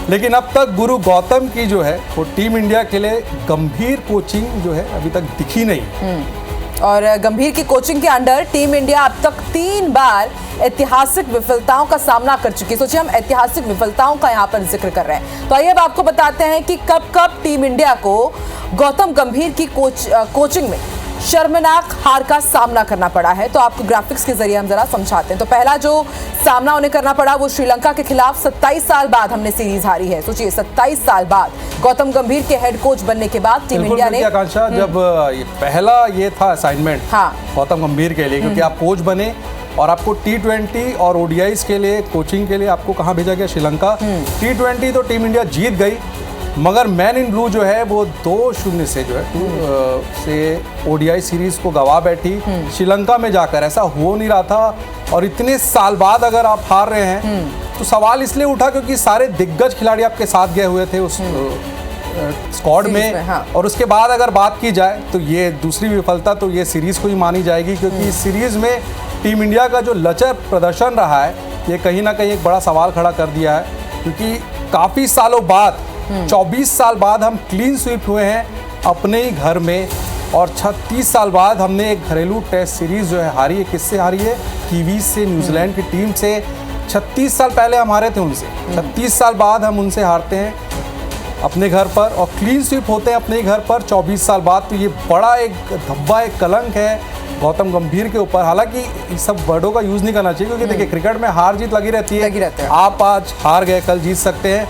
लेकिन अब तक गुरु गौतम की जो है वो टीम इंडिया के लिए गंभीर कोचिंग जो है अभी तक दिखी नहीं। और गंभीर की कोचिंग के अंडर टीम इंडिया अब तक 3 बार ऐतिहासिक विफलताओं का सामना कर चुकी है। सोचिए, हम ऐतिहासिक विफलताओं का यहाँ पर जिक्र कर रहे हैं। तो आइए अब आपको बताते हैं कि कब कब टीम इंडिया को गौतम गंभीर की कोचिंग में शर्मनाक हार का सामना करना पड़ा है। तो आपको ग्राफिक्स के जरिए हम जरा समझाते हैं। तो पहला जो सामना उन्हें करना पड़ा वो श्रीलंका के खिलाफ 27 साल बाद हमने सीरीज हारी है। सोचिए, 27 साल बाद गौतम गंभीर के हेड कोच बनने के बाद टीम इंडिया ने आकांक्षा, जब पहला ये था असाइनमेंट गौतम गंभीर के लिए, क्योंकि आप कोच बने और आपको T20 और ODIs के लिए कोचिंग के लिए आपको कहाँ भेजा गया? श्रीलंका। T20 तो टीम इंडिया जीत गई, मगर मैन इन ब्लू जो है वो 2-0 से जो है से ODI सीरीज को गवा बैठी श्रीलंका में जाकर। ऐसा हो नहीं रहा था, और इतने साल बाद अगर आप हार रहे हैं तो सवाल इसलिए उठा क्योंकि सारे दिग्गज खिलाड़ी आपके साथ गए हुए थे उस स्क्वाड में। और उसके बाद अगर बात की जाए तो ये दूसरी विफलता तो ये सीरीज को ही मानी जाएगी, क्योंकि इस सीरीज में टीम इंडिया का जो लचर प्रदर्शन रहा है ये कहीं ना कहीं एक बड़ा सवाल खड़ा कर दिया है, क्योंकि काफ़ी सालों बाद 24 साल बाद हम क्लीन स्वीप हुए हैं अपने ही घर में, और 36 साल बाद हमने एक घरेलू टेस्ट सीरीज जो है हारी है। किससे हारी है? कीवीज से, न्यूजीलैंड की टीम से। 36 साल पहले हम हारे थे उनसे, 36 साल बाद हम उनसे हारते हैं अपने घर पर, और क्लीन स्वीप होते हैं अपने ही घर पर 24 साल बाद। तो ये बड़ा एक धब्बा, एक कलंक है गौतम गंभीर के ऊपर। हालांकि इस सब वर्डों का यूज़ नहीं करना चाहिए, क्योंकि देखिए क्रिकेट में हार जीत लगी रहती है। आप आज हार गए, कल जीत सकते हैं,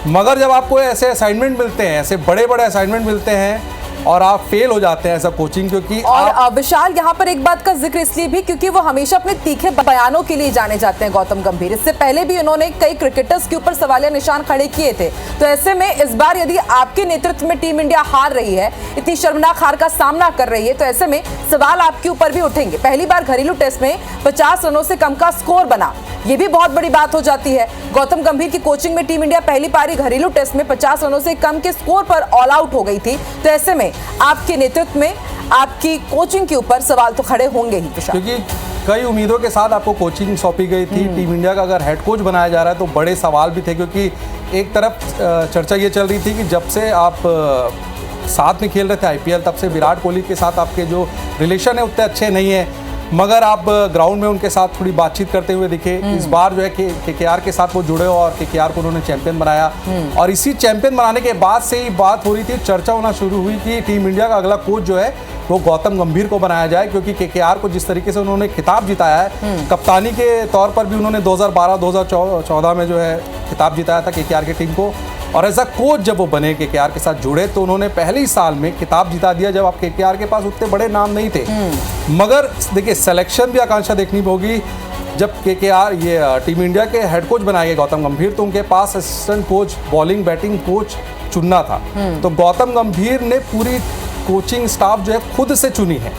मगर जब आपको ऐसे असाइनमेंट मिलते हैं, ऐसे बड़े बड़े असाइनमेंट मिलते हैं और आप फेल हो जाते हैं ऐसा कोचिंग, क्योंकि और विशाल यहाँ पर एक बात का जिक्र इसलिए भी क्योंकि वो हमेशा अपने तीखे बयानों के लिए जाने जाते हैं गौतम गंभीर। इससे पहले भी उन्होंने कई क्रिकेटर्स के ऊपर सवालिया निशान खड़े किए थे। तो ऐसे में इस बार यदि आपके नेतृत्व में टीम इंडिया हार रही है, इतनी शर्मनाक हार का सामना कर रही है, तो ऐसे में सवाल आपके ऊपर भी उठेंगे। पहली बार घरेलू टेस्ट में 50 रनों से कम का स्कोर बना, ये भी बहुत बड़ी बात हो जाती है। गौतम गंभीर की कोचिंग में टीम इंडिया पहली पारी घरेलू टेस्ट में 50 रनों से कम के स्कोर पर ऑल आउट हो गई थी। तो ऐसे में आपके नेतृत्व में आपकी कोचिंग के ऊपर सवाल तो खड़े होंगे ही, क्योंकि कई उम्मीदों के साथ आपको कोचिंग सौंपी गई थी। टीम इंडिया का अगर हेड कोच बनाया जा रहा है तो बड़े सवाल भी थे, क्योंकि एक तरफ चर्चा ये चल रही थी कि जब से आप साथ में खेल रहे थे IPL, तब से विराट कोहली के साथ आपके जो रिलेशन है उतने अच्छे नहीं है, मगर आप ग्राउंड में उनके साथ थोड़ी बातचीत करते हुए दिखे। इस बार जो है KKR के साथ वो जुड़े और KKR को उन्होंने चैंपियन बनाया, और इसी चैंपियन बनाने के बाद से ही बात हो रही थी, चर्चा होना शुरू हुई कि टीम इंडिया का अगला कोच जो है वो गौतम गंभीर को बनाया जाए, क्योंकि KKR को जिस तरीके से उन्होंने खिताब जिताया है, कप्तानी के तौर पर भी उन्होंने 2012-2014 में जो है खिताब जिताया था KKR की टीम को, और एज अ कोच जब वो बने KKR के साथ जुड़े तो उन्होंने पहले ही साल में खिताब जिता दिया, जब आप KKR के पास उतने बड़े नाम नहीं थे। मगर देखिए सिलेक्शन भी आकांक्षा देखनी होगी। जब KKR ये टीम इंडिया के हेड कोच बनाए गए गौतम गंभीर, तो उनके पास assistant coach, bowling batting coach चुनना था। तो गौतम गंभीर ने पूरी कोचिंग स्टाफ जो है खुद से चुनी है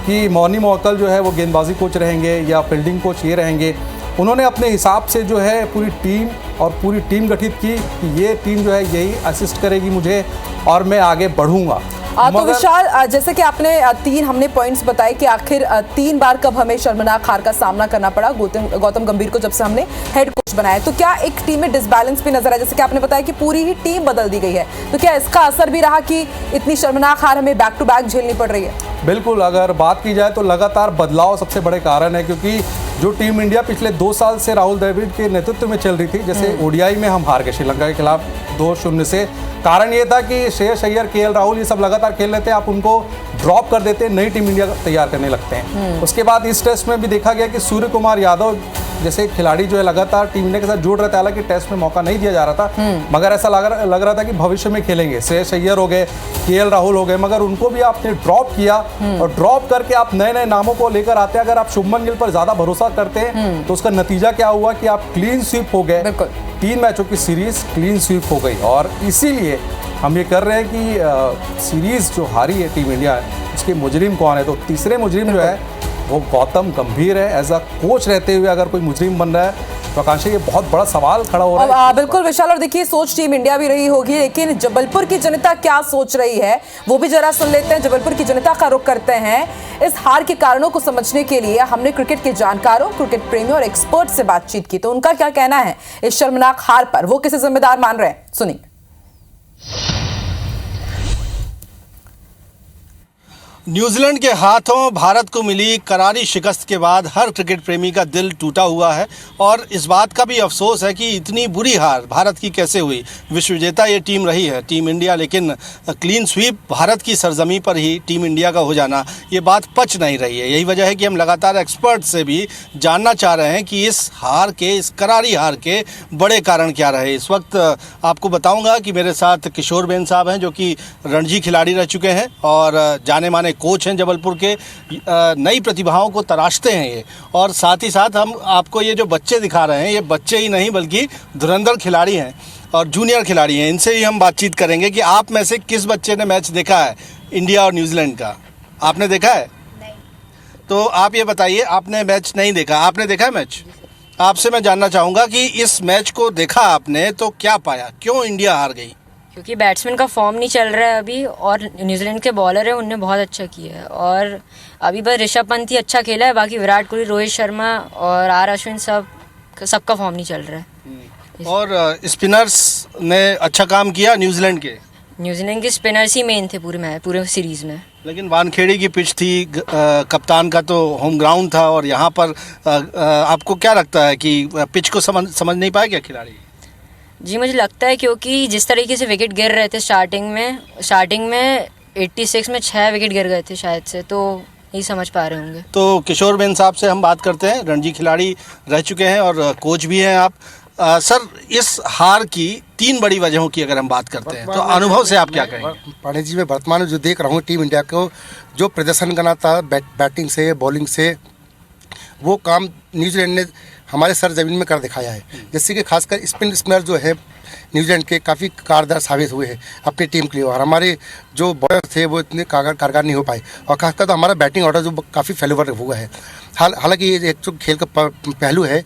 कि मौनी मोहकल जो है वो गेंदबाजी कोच रहेंगे या फील्डिंग कोच ये रहेंगे। उन्होंने अपने हिसाब से जो है पूरी टीम गठित की कि ये टीम जो है यही असिस्ट करेगी मुझे और मैं आगे बढ़ूंगा। तो विशाल, जैसे कि आपने हमने पॉइंट्स बताए कि आखिर 3 बार कब हमें शर्मनाक हार का सामना करना पड़ा गौतम गंभीर को जब से हमने हेड कोच बनाया, तो क्या एक टीम में डिसबैलेंस भी नजर आया? जैसे कि आपने बताया कि पूरी ही टीम बदल दी गई है, तो क्या इसका असर भी रहा कि इतनी शर्मनाक हार हमें बैक टू बैक झेलनी पड़ रही है? बिल्कुल, अगर बात की जाए तो लगातार बदलाव सबसे बड़े कारण है, क्योंकि जो टीम इंडिया पिछले 2 साल से राहुल द्रविड़ के नेतृत्व में चल रही थी, जैसे ODI में हम हार गए श्रीलंका के खिलाफ 2-0 से, कारण ये था कि श्रेयस अय्यर, KL राहुल ये सब लगातार खेल रहे थे, आप उनको ड्रॉप कर देते, नई टीम इंडिया तैयार करने लगते हैं। उसके बाद इस टेस्ट में भी देखा गया कि सूर्य कुमार यादव जैसे खिलाड़ी जो है लगातार टीम इंडिया के साथ जुड़ रहे थे, हालांकि टेस्ट में मौका नहीं दिया जा रहा था, मगर ऐसा लग रहा था कि भविष्य में खेलेंगे। श्रेयस अय्यर हो गए, KL राहुल हो गए, मगर उनको भी आपने ड्रॉप किया, और ड्रॉप करके आप नए नए नामों को लेकर आते हैं। अगर आप शुभमन गिल पर ज्यादा भरोसा करते हैं तो उसका नतीजा क्या हुआ कि आप क्लीन स्वीप हो गए, 3 मैचों की सीरीज क्लीन स्वीप हो गई। और इसीलिए हम ये कर रहे हैं कि सीरीज जो हारी है टीम इंडिया, उसके मुजरिम कौन है? तो तीसरे मुजरिम जो है वो गौतम गंभीर है। एज अ कोच रहते हुए अगर कोई मुजरिम बन रहा है तो तो आकांक्षा ये बहुत बड़ा सवाल खड़ा हो रहा है। बिल्कुल विशाल, और देखिए सोच टीम इंडिया भी रही होगी, लेकिन जबलपुर की जनता क्या सोच रही है वो भी जरा सुन लेते हैं। जबलपुर की जनता का रुख करते हैं। इस हार के कारणों को समझने के लिए हमने क्रिकेट के जानकारों, क्रिकेट प्रेमियों और एक्सपर्ट से बातचीत की, तो उनका क्या कहना है इस शर्मनाक हार पर, वो किसे जिम्मेदार मान रहे हैं, सुनिए। न्यूजीलैंड के हाथों भारत को मिली करारी शिकस्त के बाद हर क्रिकेट प्रेमी का दिल टूटा हुआ है और इस बात का भी अफसोस है कि इतनी बुरी हार भारत की कैसे हुई। विश्व विजेता ये टीम रही है टीम इंडिया, लेकिन क्लीन स्वीप भारत की सरजमी पर ही टीम इंडिया का हो जाना, ये बात पच नहीं रही है। यही वजह है कि हम लगातार एक्सपर्ट से भी जानना चाह रहे हैं कि इस हार के, इस करारी हार के बड़े कारण क्या रहे। इस वक्त आपको बताऊँगा कि मेरे साथ किशोर बेन साहब हैं, जो कि रणजी खिलाड़ी रह चुके हैं और जाने माने कोच हैं जबलपुर के। नई प्रतिभाओं को तराशते हैं ये, और साथ ही साथ हम आपको ये जो बच्चे दिखा रहे हैं, ये बच्चे ही नहीं बल्कि धुरंधर खिलाड़ी हैं और जूनियर खिलाड़ी हैं। इनसे ही हम बातचीत करेंगे कि आप में से किस बच्चे ने मैच देखा है इंडिया और न्यूजीलैंड का। आपने देखा है? नहीं। तो आप ये बताइए, आपने मैच नहीं देखा, आपने देखा है मैच? आपसे मैं जानना चाहूँगा कि इस मैच को देखा आपने तो क्या पाया, क्यों इंडिया हार गई? क्योंकि बैट्समैन का फॉर्म नहीं चल रहा है अभी, और न्यूजीलैंड के बॉलर हैं उनने बहुत अच्छा किया है, और अभी बस ऋषभ पंत ही अच्छा खेला है, बाकी विराट कोहली, रोहित शर्मा और आर अश्विन सबका फॉर्म नहीं चल रहा है। और स्पिनर्स ने अच्छा काम किया न्यूजीलैंड के स्पिनर्स ही मेन थे पूरे सीरीज में। लेकिन वानखेड़े की पिच थी, कप्तान का तो होम ग्राउंड था, और यहाँ पर आपको क्या लगता है कि पिच को समझ नहीं पाए क्या खिलाड़ी? जी मुझे लगता है, क्योंकि जिस तरीके से विकेट गिर रहे थे स्टार्टिंग में 86 में 6 विकेट गिर गए थे शायद से, तो यही समझ पा रहे होंगे। तो किशोर बेन साहब से हम बात करते हैं, रणजी खिलाड़ी रह चुके हैं और कोच भी हैं आप। सर, इस हार की 3 बड़ी वजहों की अगर हम बात करते हैं तो अनुभव से आप क्या कहेंगे? पांडे जी, मैं वर्तमान में जो देख रहा हूँ टीम इंडिया को जो प्रदर्शन करना था बैटिंग से, बॉलिंग से, वो काम न्यूजीलैंड ने हमारे सर ज़मीन में कर दिखाया है। जैसे कि खासकर स्पिनर जो है न्यूजीलैंड के काफ़ी कारगर साबित हुए हैं अपनी टीम के लिए, और हमारे जो बॉलर थे वो इतने कारगर नहीं हो पाए, और खासकर तो हमारा बैटिंग ऑर्डर जो काफ़ी फेल्यूर हुआ है। हालांकि ये एक जो खेल का पहलू है,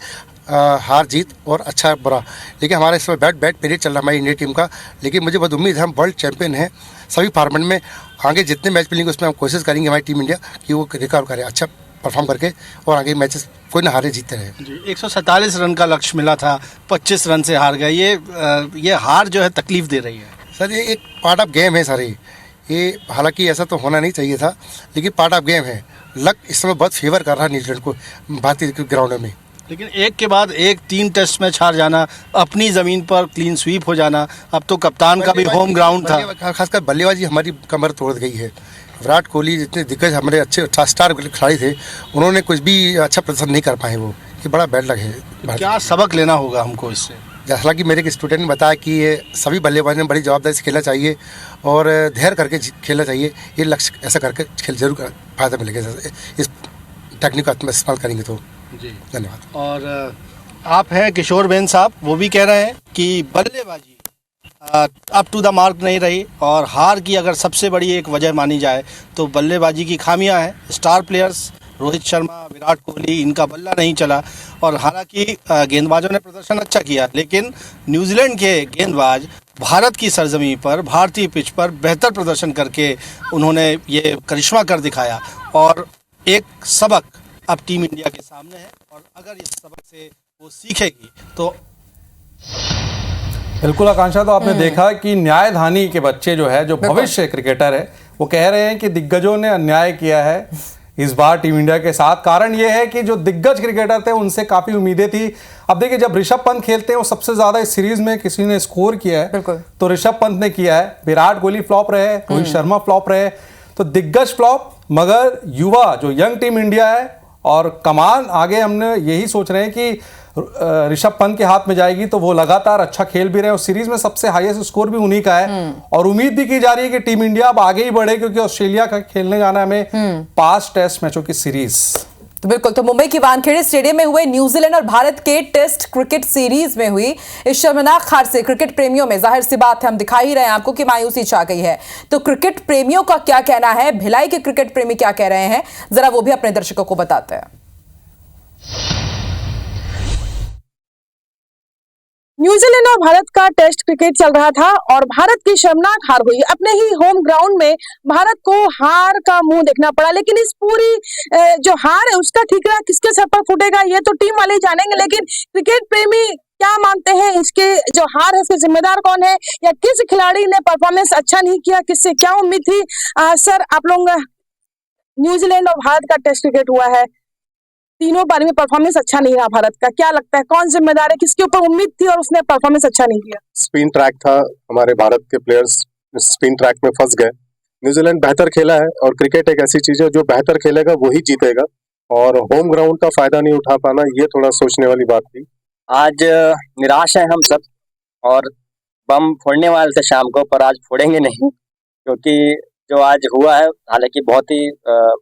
हार जीत और अच्छा बुरा, लेकिन हमारा इस समय बैट पीरियड चल रहा है हमारी इंडियन टीम का। लेकिन मुझे बहुत उम्मीद है, हम वर्ल्ड चैंपियन हैं सभी फॉर्मेट में, आगे जितने मैच मिलेंगे उसमें हम कोशिश करेंगे हमारी टीम इंडिया कि वो रिकवर करे अच्छा परफॉर्म करके, और आगे मैचेस कोई ना हारे जीतते रहे। 147 रन का लक्ष्य मिला था, 25 रन से हार गए। ये हार जो है तकलीफ दे रही है। सर, ये एक पार्ट ऑफ गेम है सर। ये हालांकि ऐसा तो होना नहीं चाहिए था, लेकिन पार्ट ऑफ गेम है। लक इस समय बहुत फेवर कर रहा है न्यूजीलैंड को भारतीय ग्राउंड में। लेकिन एक के बाद एक 3 टेस्ट मैच हार जाना, अपनी ज़मीन पर क्लीन स्वीप हो जाना, अब तो कप्तान का भी होम ग्राउंड था। खासकर बल्लेबाजी हमारी कमर तोड़ गई है। विराट कोहली जितने दिग्गज हमारे अच्छे स्टार खिलाड़ी थे, उन्होंने कुछ भी अच्छा प्रदर्शन नहीं कर पाए, वो कि बड़ा बैड लग है। क्या सबक लेना होगा हमको इससे? हालांकि मेरे एक स्टूडेंट ने बताया कि ये सभी बल्लेबाजों ने बड़ी जवाबदारी से खेलना चाहिए और धैर्य करके खेलना चाहिए। ये लक्ष्य ऐसा करके खेल जरूर फायदा मिलेगा इस टेक्निक का इस्तेमाल करेंगे तो। जी, धन्यवाद। और आप हैं किशोर बेन साहब, वो भी कह रहे हैं कि बल्लेबाजी अप टू द मार्क नहीं रही, और हार की अगर सबसे बड़ी एक वजह मानी जाए तो बल्लेबाजी की खामियां हैं। स्टार प्लेयर्स रोहित शर्मा, विराट कोहली, इनका बल्ला नहीं चला, और हालांकि गेंदबाजों ने प्रदर्शन अच्छा किया, लेकिन न्यूजीलैंड के गेंदबाज भारत की सरजमी पर, भारतीय पिच पर बेहतर प्रदर्शन करके उन्होंने ये करिश्मा कर दिखाया, और एक सबक अब टीम इंडिया के सामने है, और अगर इस सबक से वो सीखेगी तो। बिल्कुल आकांक्षा, तो आपने देखा कि न्यायधानी के बच्चे जो है, जो भविष्य क्रिकेटर है, वो कह रहे हैं कि दिग्गजों ने अन्याय किया है इस बार टीम इंडिया के साथ। कारण ये है कि जो दिग्गज क्रिकेटर थे उनसे काफी उम्मीदें थी। अब देखिए, जब ऋषभ पंत खेलते हैं, वो सबसे ज्यादा इस सीरीज में किसी ने स्कोर किया है तो ऋषभ पंत ने किया है। विराट कोहली फ्लॉप रहे, रोहित शर्मा फ्लॉप रहे, तो दिग्गज फ्लॉप, मगर युवा जो यंग टीम इंडिया है और कमान आगे हमने यही सोच रहे हैं कि ऋषभ पंत के हाथ में जाएगी, तो वो लगातार अच्छा खेल भी रहे हैं और सीरीज में सबसे हाईएस्ट स्कोर भी उन्हीं का है। और उम्मीद भी की जा रही है कि टीम इंडिया अब आगे ही बढ़े, क्योंकि ऑस्ट्रेलिया का खेलने जाना है हमें 5 टेस्ट मैचों की सीरीज। तो बिल्कुल, तो मुंबई की वानखेड़े स्टेडियम में हुए न्यूजीलैंड और भारत के टेस्ट क्रिकेट सीरीज में हुई इस शर्मनाक हार से क्रिकेट प्रेमियों में, जाहिर सी बात है, हम दिखा ही रहे हैं आपको कि मायूसी छा गई है। तो क्रिकेट प्रेमियों का क्या कहना है, भिलाई के क्रिकेट प्रेमी क्या कह रहे हैं, जरा वो भी अपने दर्शकों को बताते हैं। न्यूजीलैंड और भारत का टेस्ट क्रिकेट चल रहा था और भारत की शर्मनाक हार हुई। अपने ही होम ग्राउंड में भारत को हार का मुंह देखना पड़ा, लेकिन इस पूरी जो हार है उसका ठीकरा किसके सर पर फूटेगा ये तो टीम वाले ही जानेंगे। लेकिन क्रिकेट प्रेमी क्या मानते हैं, इसके जो हार है इसके जिम्मेदार कौन है, या किस खिलाड़ी ने परफॉर्मेंस अच्छा नहीं किया, किससे क्या उम्मीद थी। सर, आप लोग न्यूजीलैंड और भारत का टेस्ट क्रिकेट हुआ है, तीनों बार में परफॉर्मेंस अच्छा नहीं रहा भारत का, क्या लगता है कौन जिम्मेदार है, किसके ऊपर उम्मीद थी और उसने परफॉर्मेंस अच्छा नहीं किया। स्पिन ट्रैक था, हमारे भारत के प्लेयर्स स्पिन ट्रैक में फंस गए। न्यूजीलैंड बेहतर खेला है और क्रिकेट एक ऐसी चीज है जो बेहतर खेलेगा वही जीतेगा, और होम ग्राउंड का फायदा नहीं उठा पाना ये थोड़ा सोचने वाली बात थी। आज निराश है हम सब और बम फोड़ने वाले थे शाम को, पर आज फोड़ेंगे नहीं, क्योंकि जो आज हुआ है, हालांकि बहुत ही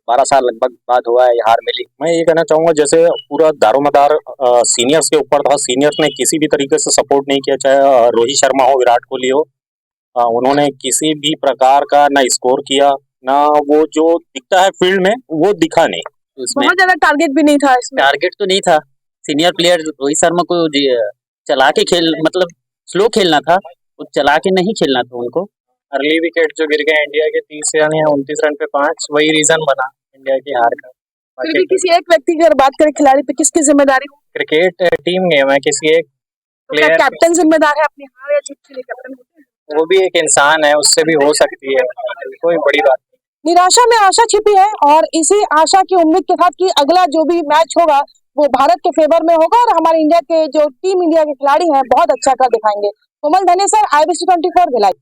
12 साल लगभग बाद हुआ है, ये हार मिली। मैं ये कहना चाहूँगा जैसे पूरा दारोमदार सीनियर्स के ऊपर था, सीनियर्स ने किसी भी तरीके से सपोर्ट नहीं किया, चाहे रोहित शर्मा हो, विराट कोहली हो, उन्होंने किसी भी प्रकार का ना स्कोर किया, ना वो जो दिखता है फील्ड में वो दिखा नहीं। बहुत ज्यादा टारगेट भी नहीं था इसमें। टारगेट तो नहीं था, सीनियर प्लेयर रोहित शर्मा को चला के मतलब स्लो खेलना था, वो चला के नहीं खेलना था उनको। अर्ली विकेट जो गिर गए इंडिया के 30 रन या 29 रन पे 5, वही रीजन बना इंडिया की हार का। फिर भी किसी एक व्यक्ति की अगर बात करें खिलाड़ी पे, किसकी जिम्मेदारी हो? क्रिकेट टीम गेम है, किसी एक प्लेयर, कैप्टन जिम्मेदार है अपनी हार या जीत के लिए? कैप्टन होते हैं, वो भी एक इंसान है, उससे भी हो सकती है, कोई बड़ी बात नहीं। निराशा में आशा छिपी है और इसी आशा की उम्मीद के साथ कि अगला जो भी मैच होगा वो भारत के फेवर में होगा और हमारे इंडिया के जो टीम इंडिया के खिलाड़ी हैं बहुत अच्छा कर दिखाएंगे। कोमल धनेसर, IBC 24 भिलाई।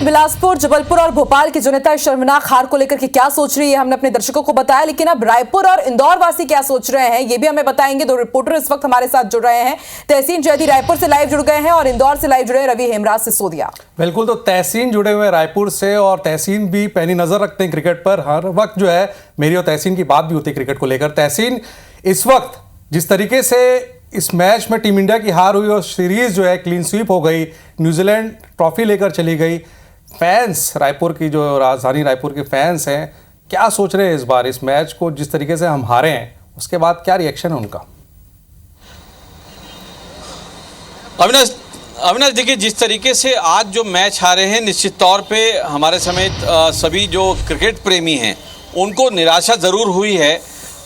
बिलासपुर, जबलपुर और भोपाल की जनता इस शर्मनाक हार को लेकर के क्या सोच रही है हमने अपने दर्शकों को बताया, लेकिन अब रायपुर और इंदौर वासी क्या सोच रहे हैं ये भी हमें बताएंगे। 2 रिपोर्टर इस वक्त हमारे साथ जुड़ रहे हैं। तहसीन जैदी रायपुर से लाइव जुड़ गए हैं और इंदौर से लाइव जुड़े रवि हेमराज सिसोदिया। बिल्कुल, तो तहसीन जुड़े हुए रायपुर से, और तहसीन भी पैनी नजर रखते हैं क्रिकेट पर। हर वक्त जो है मेरी और तहसीन की बात भी होती है क्रिकेट को लेकर। तहसीन, इस वक्त जिस तरीके से इस मैच में टीम इंडिया की हार हुई और सीरीज जो है क्लीन स्वीप हो गई, न्यूजीलैंड ट्रॉफी लेकर चली गई, फैंस रायपुर की जो राजधानी रायपुर के फैंस हैं क्या सोच रहे हैं इस बार इस मैच को, जिस तरीके से हम हारे हैं उसके बाद क्या रिएक्शन है उनका? अविनाश देखिए, जिस तरीके से आज जो मैच हारे हैं, निश्चित तौर पे हमारे समेत सभी जो क्रिकेट प्रेमी हैं उनको निराशा ज़रूर हुई है,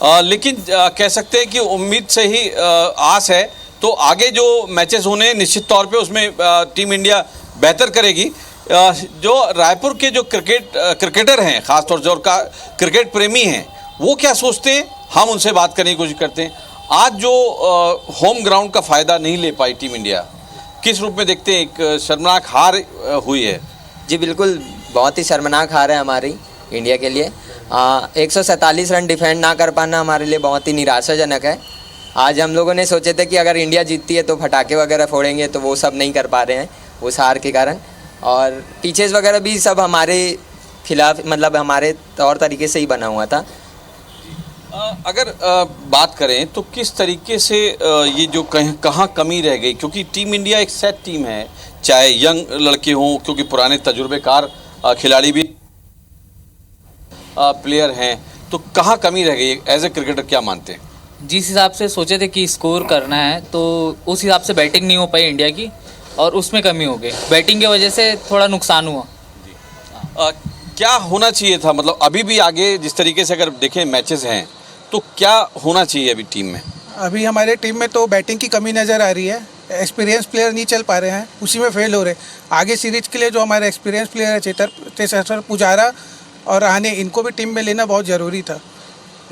लेकिन कह सकते हैं कि उम्मीद से ही आस है। तो आगे जो मैचेस होने निश्चित तौर पे उसमें टीम इंडिया बेहतर करेगी। जो रायपुर के जो क्रिकेटर हैं, ख़ासतौर से और क्रिकेट प्रेमी हैं, वो क्या सोचते हैं, हम उनसे बात करने की कोशिश करते हैं। आज जो होम ग्राउंड का फ़ायदा नहीं ले पाई टीम इंडिया, किस रूप में देखते हैं? एक शर्मनाक हार हुई है। जी बिल्कुल, बहुत ही शर्मनाक हार है हमारी इंडिया के लिए। 147 रन डिफेंड ना कर पाना हमारे लिए बहुत ही निराशाजनक है। आज हम लोगों ने सोचे थे कि अगर इंडिया जीतती है तो पटाखे वगैरह फोड़ेंगे, तो वो सब नहीं कर पा रहे हैं उस हार के कारण, और पिचेस वगैरह भी सब हमारे खिलाफ, मतलब हमारे तौर तरीके से ही बना हुआ था। अगर बात करें तो किस तरीके से ये जो कहाँ कमी रह गई, क्योंकि टीम इंडिया एक सेट टीम है, चाहे यंग लड़के हों, क्योंकि पुराने तजुर्बेकार खिलाड़ी भी प्लेयर हैं, तो कहाँ कमी रह गई एज ए क्रिकेटर, क्या मानते हैं? जिस हिसाब से सोचे थे कि स्कोर करना है तो उस हिसाब से बैटिंग नहीं हो पाई इंडिया की, और उसमें कमी हो गई। बैटिंग की वजह से थोड़ा नुकसान हुआ। क्या होना चाहिए था, मतलब अभी भी आगे जिस तरीके से अगर देखें मैचेस हैं तो क्या होना चाहिए अभी टीम में? अभी हमारे टीम में तो बैटिंग की कमी नज़र आ रही है, एक्सपीरियंस प्लेयर नहीं चल पा रहे हैं, उसी में फेल हो रहे। आगे सीरीज के लिए जो हमारे एक्सपीरियंस प्लेयर है चेतेश्वर पुजारा और रहाणे, इनको भी टीम में लेना बहुत ज़रूरी था।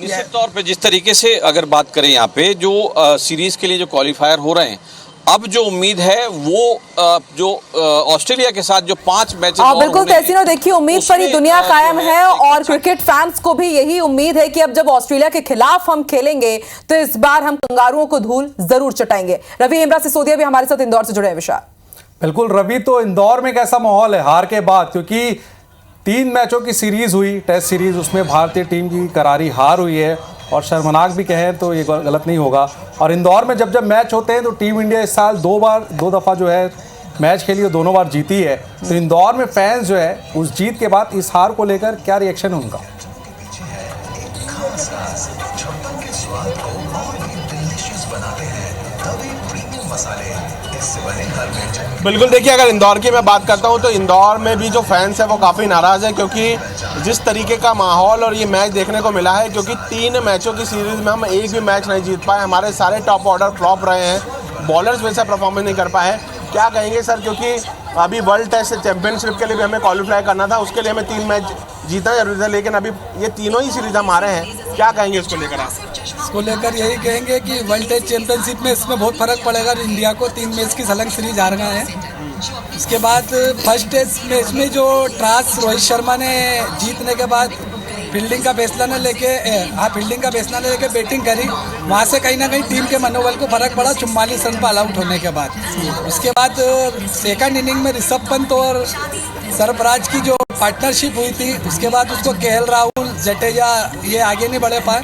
निश्चित तौर पे जिस तरीके से अगर बात करें यहाँ पे जो सीरीज़ के लिए जो क्वालिफायर हो रहे हैं, अब जो उम्मीद है वो जो ऑस्ट्रेलिया के साथ जो 5 मैच बिल्कुल तहसीनो, देखिए उम्मीद पर ही दुनिया कायम है और क्रिकेट फैंस को भी यही उम्मीद है कि अब जब ऑस्ट्रेलिया के खिलाफ हम खेलेंगे तो इस बार हम कंगारुओं को धूल जरूर चटाएंगे। रवि हेमराज सिसोदिया भी हमारे साथ इंदौर से जुड़े हैं। विशाल, बिल्कुल रवि, तो इंदौर में कैसा माहौल है हार के बाद, क्योंकि 3 मैचों की सीरीज हुई, टेस्ट सीरीज, उसमें भारतीय टीम की करारी हार हुई है और शर्मनाक भी कहें तो ये गलत नहीं होगा। और इंदौर में जब मैच होते हैं तो टीम इंडिया इस साल 2 दफ़ा जो है मैच खेली और दोनों बार जीती है। तो इंदौर में फैंस जो है उस जीत के बाद इस हार को लेकर क्या रिएक्शन है उनका? स्वाद को और भी डिलीशियस बनाते हैं तवे प्रीमियम मसाले। बिल्कुल, देखिए अगर इंदौर की मैं बात करता हूं तो इंदौर में भी जो फैंस है वो काफ़ी नाराज़ है, क्योंकि जिस तरीके का माहौल और ये मैच देखने को मिला है, क्योंकि 3 मैचों की सीरीज़ में हम एक भी मैच नहीं जीत पाए, हमारे सारे टॉप ऑर्डर फ्लॉप रहे हैं, बॉलर्स वैसा परफॉर्मेंस नहीं कर पाए। क्या कहेंगे सर, क्योंकि अभी वर्ल्ड टेस्ट चैंपियनशिप के लिए भी हमें क्वालिफाई करना था, उसके लिए हमें 3 मैच जीतना जरूरी था, लेकिन अभी ये तीनों ही सीरीज हम हारे हैं। क्या कहेंगे इसको लेकर आप? इसको लेकर यही कहेंगे कि वर्ल्ड टेस्ट चैंपियनशिप में इसमें बहुत फर्क पड़ेगा। इंडिया को 3 मैच की सलंग सीरीज हार गए हैं। उसके बाद फर्स्ट टेस्ट मैच में जो टॉस रोहित शर्मा ने जीतने के बाद फील्डिंग का फैसला न लेके बैटिंग करी, वहाँ से कहीं ना कहीं टीम के मनोबल को फर्क पड़ा 44 रन पर ऑल आउट होने के बाद। उसके बाद सेकंड इनिंग में ऋषभ पंत और सरफराज की जो पार्टनरशिप हुई थी, उसके बाद उसको केएल राहुल, जडेजा ये आगे नहीं बढ़े पाए।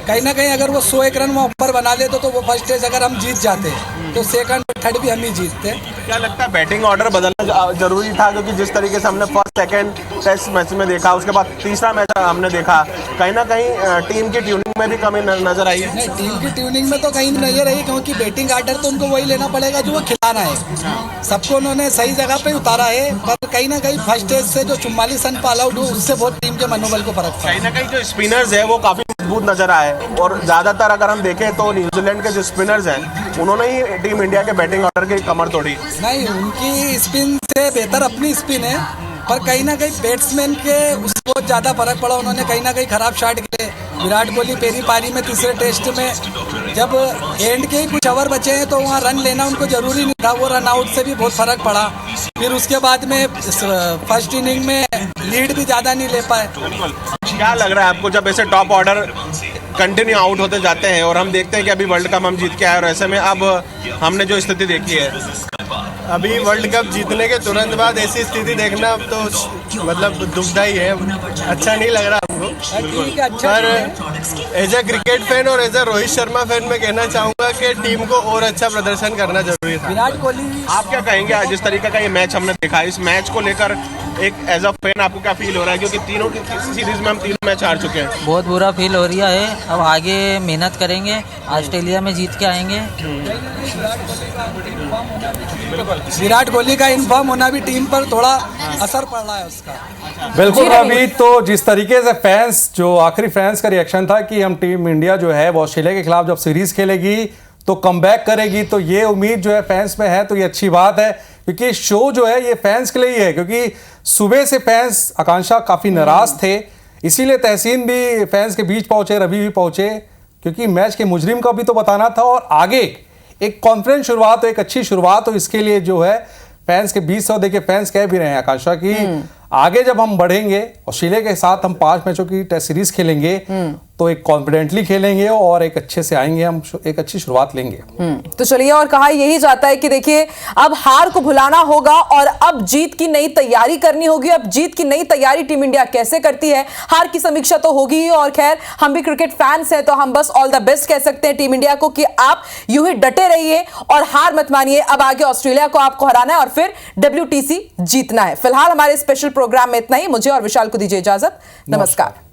कहीं ना कहीं अगर वो 101 रन में ऊपर बना लेते तो वो फर्स्ट टेस्ट अगर हम जीत जाते तो सेकंड थर्ड भी हम ही जीतते। क्या लगता है बैटिंग ऑर्डर बदलना जरूरी था, क्योंकि जिस तरीके से हमने फर्स्ट सेकंड टेस्ट मैच में देखा, उसके बाद तीसरा मैच हमने देखा, कहीं ना कहीं टीम की ट्यूनिंग में भी कमी नजर आई? नहीं, टीम की ट्यूनिंग में तो कहीं नजर आई, क्योंकि बैटिंग ऑर्डर तो उनको वही लेना पड़ेगा जो वो खिलाना है। सबको उन्होंने सही जगह पे उतारा है, पर कहीं ना कहीं फर्स्ट टेस्ट से जो 44 रन पर ऑल आउट हुआ, उससे बहुत टीम के मनोबल को फर्क पड़ा। कहीं ना कहीं जो स्पिनर्स है वो काफी मजबूत नजर आए, और ज्यादातर अगर हम देखें तो न्यूजीलैंड के जो स्पिनर्स हैं उन्होंने ही टीम इंडिया के बैटिंग ऑर्डर की कमर तोड़ी। नहीं, उनकी स्पिन से बेहतर अपनी स्पिन है, पर कहीं ना कहीं बैट्समैन के उसको ज़्यादा फर्क पड़ा। उन्होंने कहीं ना कहीं खराब शॉट खेले। विराट कोहली पहली पारी में तीसरे टेस्ट में जब एंड के ही कुछ ओवर बचे हैं तो वहाँ रन लेना उनको जरूरी नहीं था, वो रन आउट से भी बहुत फर्क पड़ा। फिर उसके बाद में फर्स्ट इनिंग में लीड भी ज़्यादा नहीं ले पाए। क्या लग रहा है आपको, जब ऐसे टॉप ऑर्डर कंटिन्यू आउट होते जाते हैं और हम देखते हैं कि अभी वर्ल्ड कप हम जीत के आए, और ऐसे में अब हमने जो स्थिति देखी है, अभी वर्ल्ड कप जीतने के तुरंत बाद ऐसी स्थिति देखना अब तो मतलब दुखदाई है, अच्छा नहीं लग रहा हमको। पर एज ए क्रिकेट फैन और as a Rohit Sharma fan मैं कहना चाहूँगा कि टीम को और अच्छा प्रदर्शन करना जरूरी था। विराट कोहली, आप क्या कहेंगे आज जिस तरीके का ये मैच हमने देखा, इस मैच को लेकर एक एज अ फैन आपको क्या फील हो रहा है, क्योंकि तीनों की सीरीज में हम 3 मैच हार चुके हैं? बहुत बुरा फील हो रहा है। अब आगे मेहनत करेंगे, ऑस्ट्रेलिया में जीत के आएंगे। विराट कोहली का इन्फॉर्म होना भी टीम पर थोड़ा असर पड़ रहा है उसका। बिल्कुल रवि, तो जिस तरीके से फैंस, जो आखिरी फैंस का रिएक्शन था कि हम टीम इंडिया जो है वो ऑस्ट्रेलिया के खिलाफ जब सीरीज खेलेगी तो कमबैक करेगी, तो ये उम्मीद जो है फैंस में है, तो ये अच्छी बात है, क्योंकि शो जो है ये फैंस के लिए ही है। क्योंकि सुबह से फैंस, आकांक्षा, काफ़ी नाराज थे, इसीलिए तहसीन भी फैंस के बीच पहुंचे, रवि भी पहुंचे, क्योंकि मैच के मुजरिम का भी तो बताना था और आगे एक कॉन्फिडेंस शुरुआत हो, एक अच्छी शुरुआत हो, इसके लिए जो है फैंस के बीच से देखिए फैंस कह भी रहे हैं आकांक्षा की आगे जब हम बढ़ेंगे, ऑस्ट्रेलिया के साथ हम 5 मैचों की टेस्ट सीरीज खेलेंगे तो एक कॉन्फिडेंटली खेलेंगे और एक अच्छे से आएंगे, हम एक अच्छी शुरुआत लेंगे। तो चलिए, और कहा यही जाता है कि देखिए अब हार को भुलाना होगा और अब जीत की नई तैयारी करनी होगी। अब जीत की नई तैयारी टीम इंडिया कैसे करती है, हार की समीक्षा तो होगी ही, और खैर हम भी क्रिकेट फैंस हैं तो हम बस ऑल द बेस्ट कह सकते हैं टीम इंडिया को कि आप यूं ही डटे रहिए और हार मत मानिए। अब आगे ऑस्ट्रेलिया को आपको हराना है और फिर WTC जीतना है। फिलहाल हमारे स्पेशल प्रोग्राम में इतना ही। मुझे और विशाल को दीजिए इजाजत। नमस्कार।